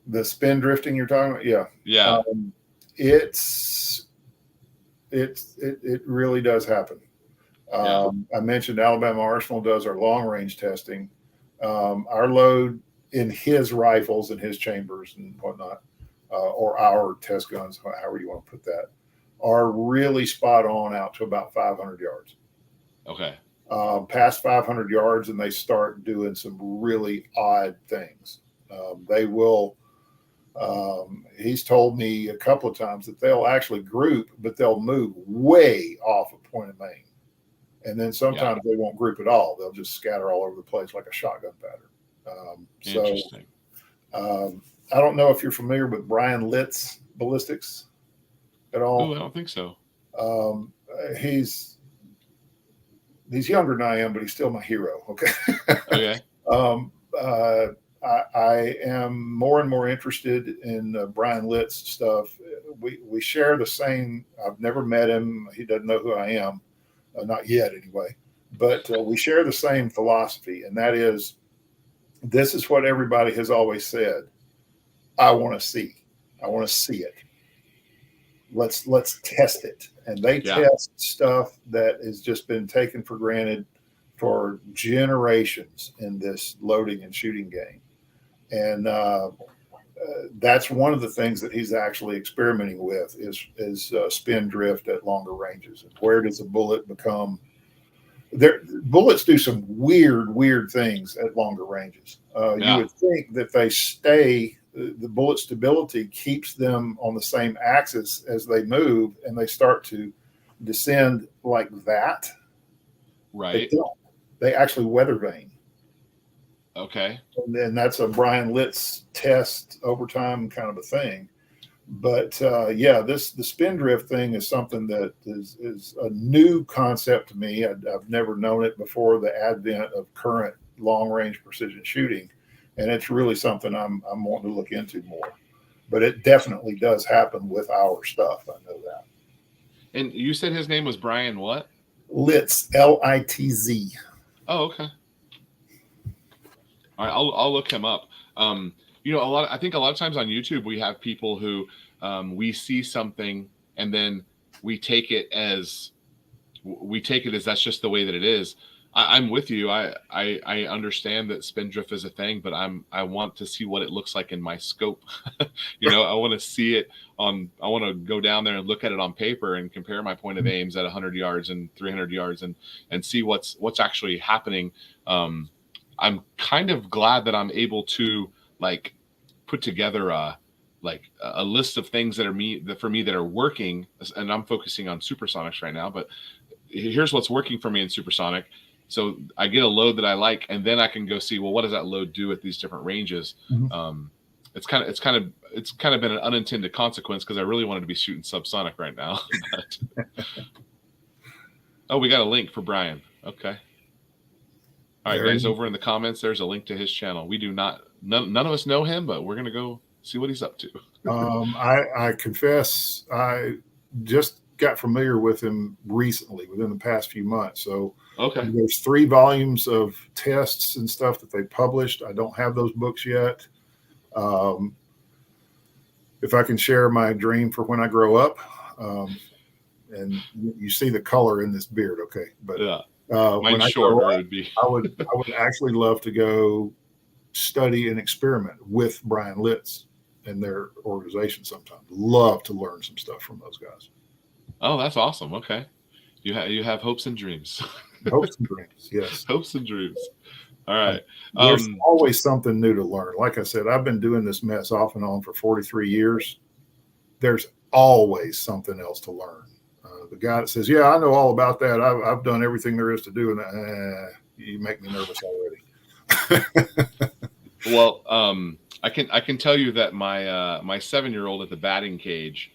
The spin drifting you're talking about? Yeah. Yeah. It really does happen. I mentioned Alabama Arsenal does our long range testing. Our load in his rifles and his chambers and whatnot, or our test guns, however you want to put that, are really spot on out to about 500 yards. Okay. Past 500 yards, and they start doing some really odd things. They will. He's told me a couple of times that they'll actually group, but they'll move way off a point of main. And then sometimes they won't group at all. They'll just scatter all over the place like a shotgun pattern. Interesting. I don't know if you're familiar with Brian Litt's ballistics at all. Oh, I don't think so. He's younger than I am, but he's still my hero. Okay. Okay. I am more and more interested in Brian Litt's stuff. We share the same. I've never met him. He doesn't know who I am, not yet anyway. But we share the same philosophy, and that is, this is what everybody has always said. I want to see. I want to see it. Let's test it. And they test stuff that has just been taken for granted for generations in this loading and shooting game. And that's one of the things that he's actually experimenting with is spin drift at longer ranges. And where does a bullet become? Bullets do some weird things at longer ranges. You would think that they stay. The bullet stability keeps them on the same axis as they move, and they start to descend like that. Right. They don't. They actually weather vane. Okay. And then that's a Brian Litt's test over time kind of a thing. But the spin drift thing is something that is a new concept to me. I've never known it before the advent of current long range precision shooting. And it's really something I'm wanting to look into more. But it definitely does happen with our stuff. I know that. And you said his name was Brian what? Litz, Litz. Oh, okay. All right, I'll look him up. I think a lot of times on YouTube we have people who we see something and then we take it as that's just the way that it is. I'm with you. I understand that spindrift is a thing, but I want to see what it looks like in my scope. I want to see it I want to go down there and look at it on paper and compare my point of aims at 100 yards and 300 yards and see what's actually happening. I'm kind of glad that I'm able to like put together a list of things that are working, and I'm focusing on supersonics right now, but here's what's working for me in supersonic. So I get a load that I like, and then I can go see, well, what does that load do at these different ranges? Mm-hmm. It's kind of been an unintended consequence because I really wanted to be shooting subsonic right now. Oh, we got a link for Brian. Okay. All right, guys, over in the comments, there's a link to his channel. We do not, none of us know him, but we're going to go see what he's up to. I confess, I just got familiar with him recently within the past few months. So okay, there's 3 volumes of tests and stuff that they published. I don't have those books yet. If I can share my dream for when I grow up, and you see the color in this beard. Okay. But yeah. When I shorter, grow up, it would be. I would actually love to go study and experiment with Brian Litz and their organization sometime. Love to learn some stuff from those guys. Oh, that's awesome. Okay. You have hopes and dreams. Hopes and dreams, yes. Hopes and dreams. All right. There's always something new to learn. Like I said, I've been doing this mess off and on for 43 years. There's always something else to learn. The guy that says, yeah, I know all about that. I've done everything there is to do. And you make me nervous already. Well, I can tell you that my 7-year-old at the batting cage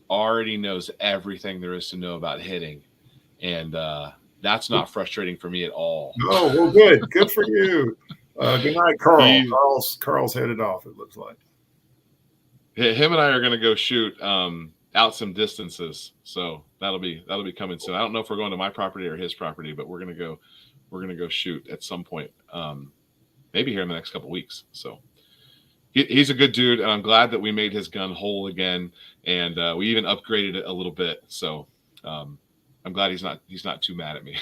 already knows everything there is to know about hitting, and that's not frustrating for me at all. Oh, well, good for you. Good night, Carl. Carl's headed off, it looks like. Him and I are going to go shoot out some distances, so that'll be coming soon. I don't know if we're going to my property or his property, but we're gonna go shoot at some point, maybe here in the next couple of weeks. So he's a good dude, and I'm glad that we made his gun whole again, and we even upgraded it a little bit. So I'm glad he's not too mad at me.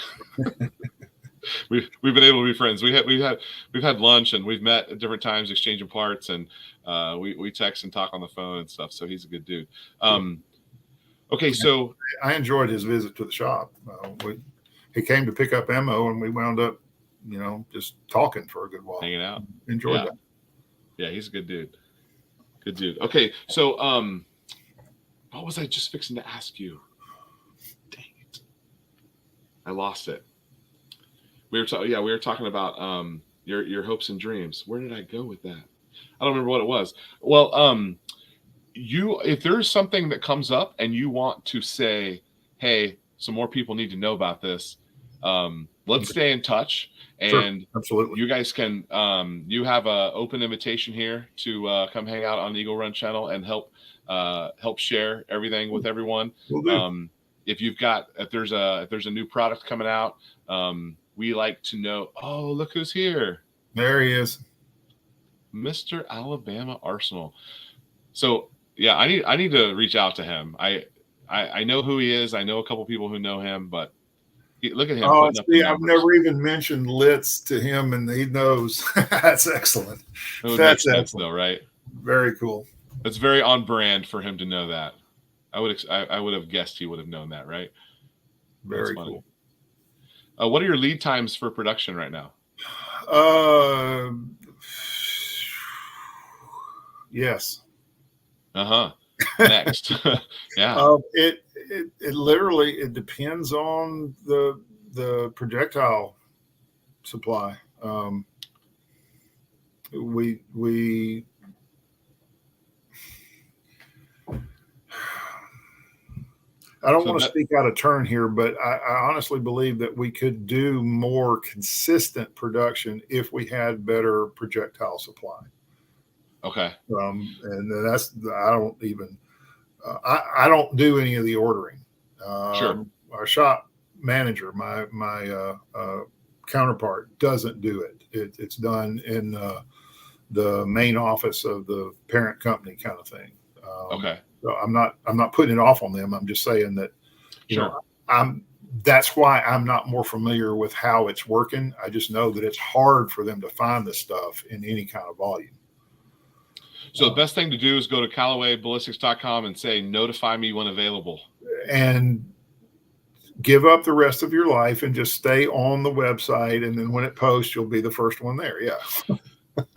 We've been able to be friends. We've had lunch, and we've met at different times exchanging parts, and we text and talk on the phone and stuff. So he's a good dude. Okay, so I enjoyed his visit to the shop. He came to pick up ammo, and we wound up, just talking for a good while, hanging out. Enjoyed that. Yeah, he's a good dude. Good dude. Okay, so what was I just fixing to ask you? Dang it, I lost it. We were talking about your hopes and dreams. Where did I go with that? I don't remember what it was. Well, if there's something that comes up and you want to say, hey, some more people need to know about this, let's stay in touch. And sure, absolutely, you guys can you have an open invitation here to come hang out on the Eagle Run channel and help share everything with everyone. If there's a new product coming out, we like to know, oh, look who's here. There he is, Mr. Alabama Arsenal. So yeah, I need to reach out to him. I know who he is. I know a couple people who know him, but look at him. Oh, see, I've never even mentioned Litz to him, and he knows. That's excellent. That's excellent, though, right? Very cool. It's very on brand for him to know that. I would have guessed he would have known that, right? Very cool. What are your lead times for production right now? Yes. Next. Yeah. It literally depends on the projectile supply. We I don't want to speak out of turn here, but I honestly believe that we could do more consistent production if we had better projectile supply. Okay. And that's, I don't even, I don't do any of the ordering. Sure. Our shop manager, my counterpart, doesn't do it. It's done in the main office of the parent company kind of thing. Okay. So I'm not putting it off on them. I'm just saying that, you know, That's why I'm not more familiar with how it's working. I just know that it's hard for them to find this stuff in any kind of volume. So the best thing to do is go to CallawayBallistics.com and say, notify me when available. And give up the rest of your life and just stay on the website. And then when it posts, you'll be the first one there. Yeah.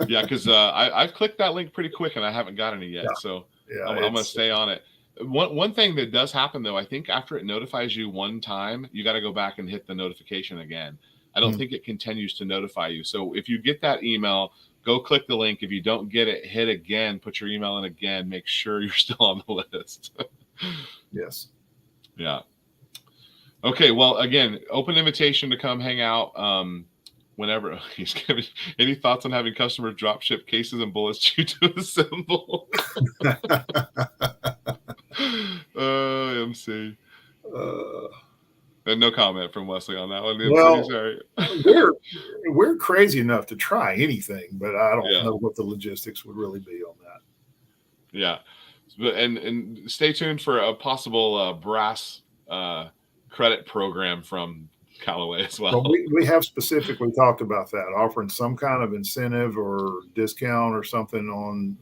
Yeah, because I've clicked that link pretty quick and I haven't got any yet. Yeah. So Yeah, I'm going to stay on it. One thing that does happen, though, I think after it notifies you one time, you got to go back and hit the notification again. I don't think it continues to notify you. So if you get that email, go click the link. If you don't get it, hit again, put your email in again, make sure you're still on the list. Yes. Yeah. Okay. Well, again, open invitation to come hang out. Whenever he's giving any thoughts on having customers drop ship cases and bullets to you to assemble. MC. And no comment from Wesley on that one. MC, Well, sorry. we're crazy enough to try anything, but I don't Yeah. know what the logistics would really be on that. Yeah. And stay tuned for a possible brass credit program from Callaway as well. But we have specifically talked about that, offering some kind of incentive or discount or something on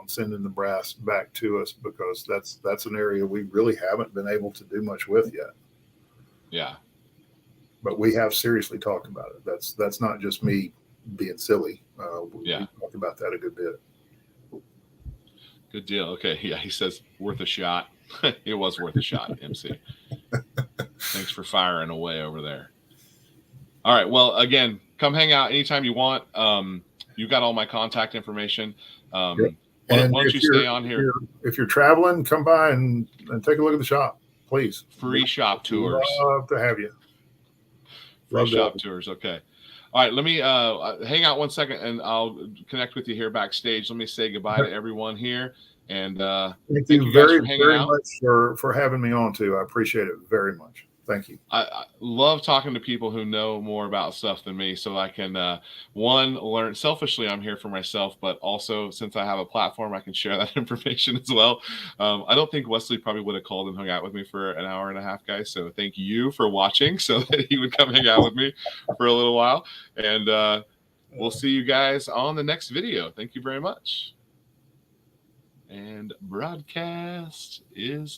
sending the brass back to us, because that's an area we really haven't been able to do much with yet. Yeah. But we have seriously talked about it. That's not just me being silly. We talked about that a good bit. Good deal. Okay. Yeah, he says worth a shot. It was worth a shot, MC. Thanks for firing away over there. All right. Well, again, come hang out anytime you want. You got all my contact information. Yep. Once you stay on here, if you're traveling, come by and take a look at the shop, please. Free shop tours. Love to have you. Free shop tours. Okay. All right. Let me hang out 1 second, and I'll connect with you here backstage. Let me say goodbye to everyone here, and thank you very much for having me on too. I appreciate it very much. Thank you. I love talking to people who know more about stuff than me, so I can learn. Selfishly, I'm here for myself, but also since I have a platform, I can share that information as well. I don't think Wesley probably would have called and hung out with me for an hour and a half, guys. So thank you for watching, so that he would come hang out with me for a little while, and we'll see you guys on the next video. Thank you very much. And broadcast is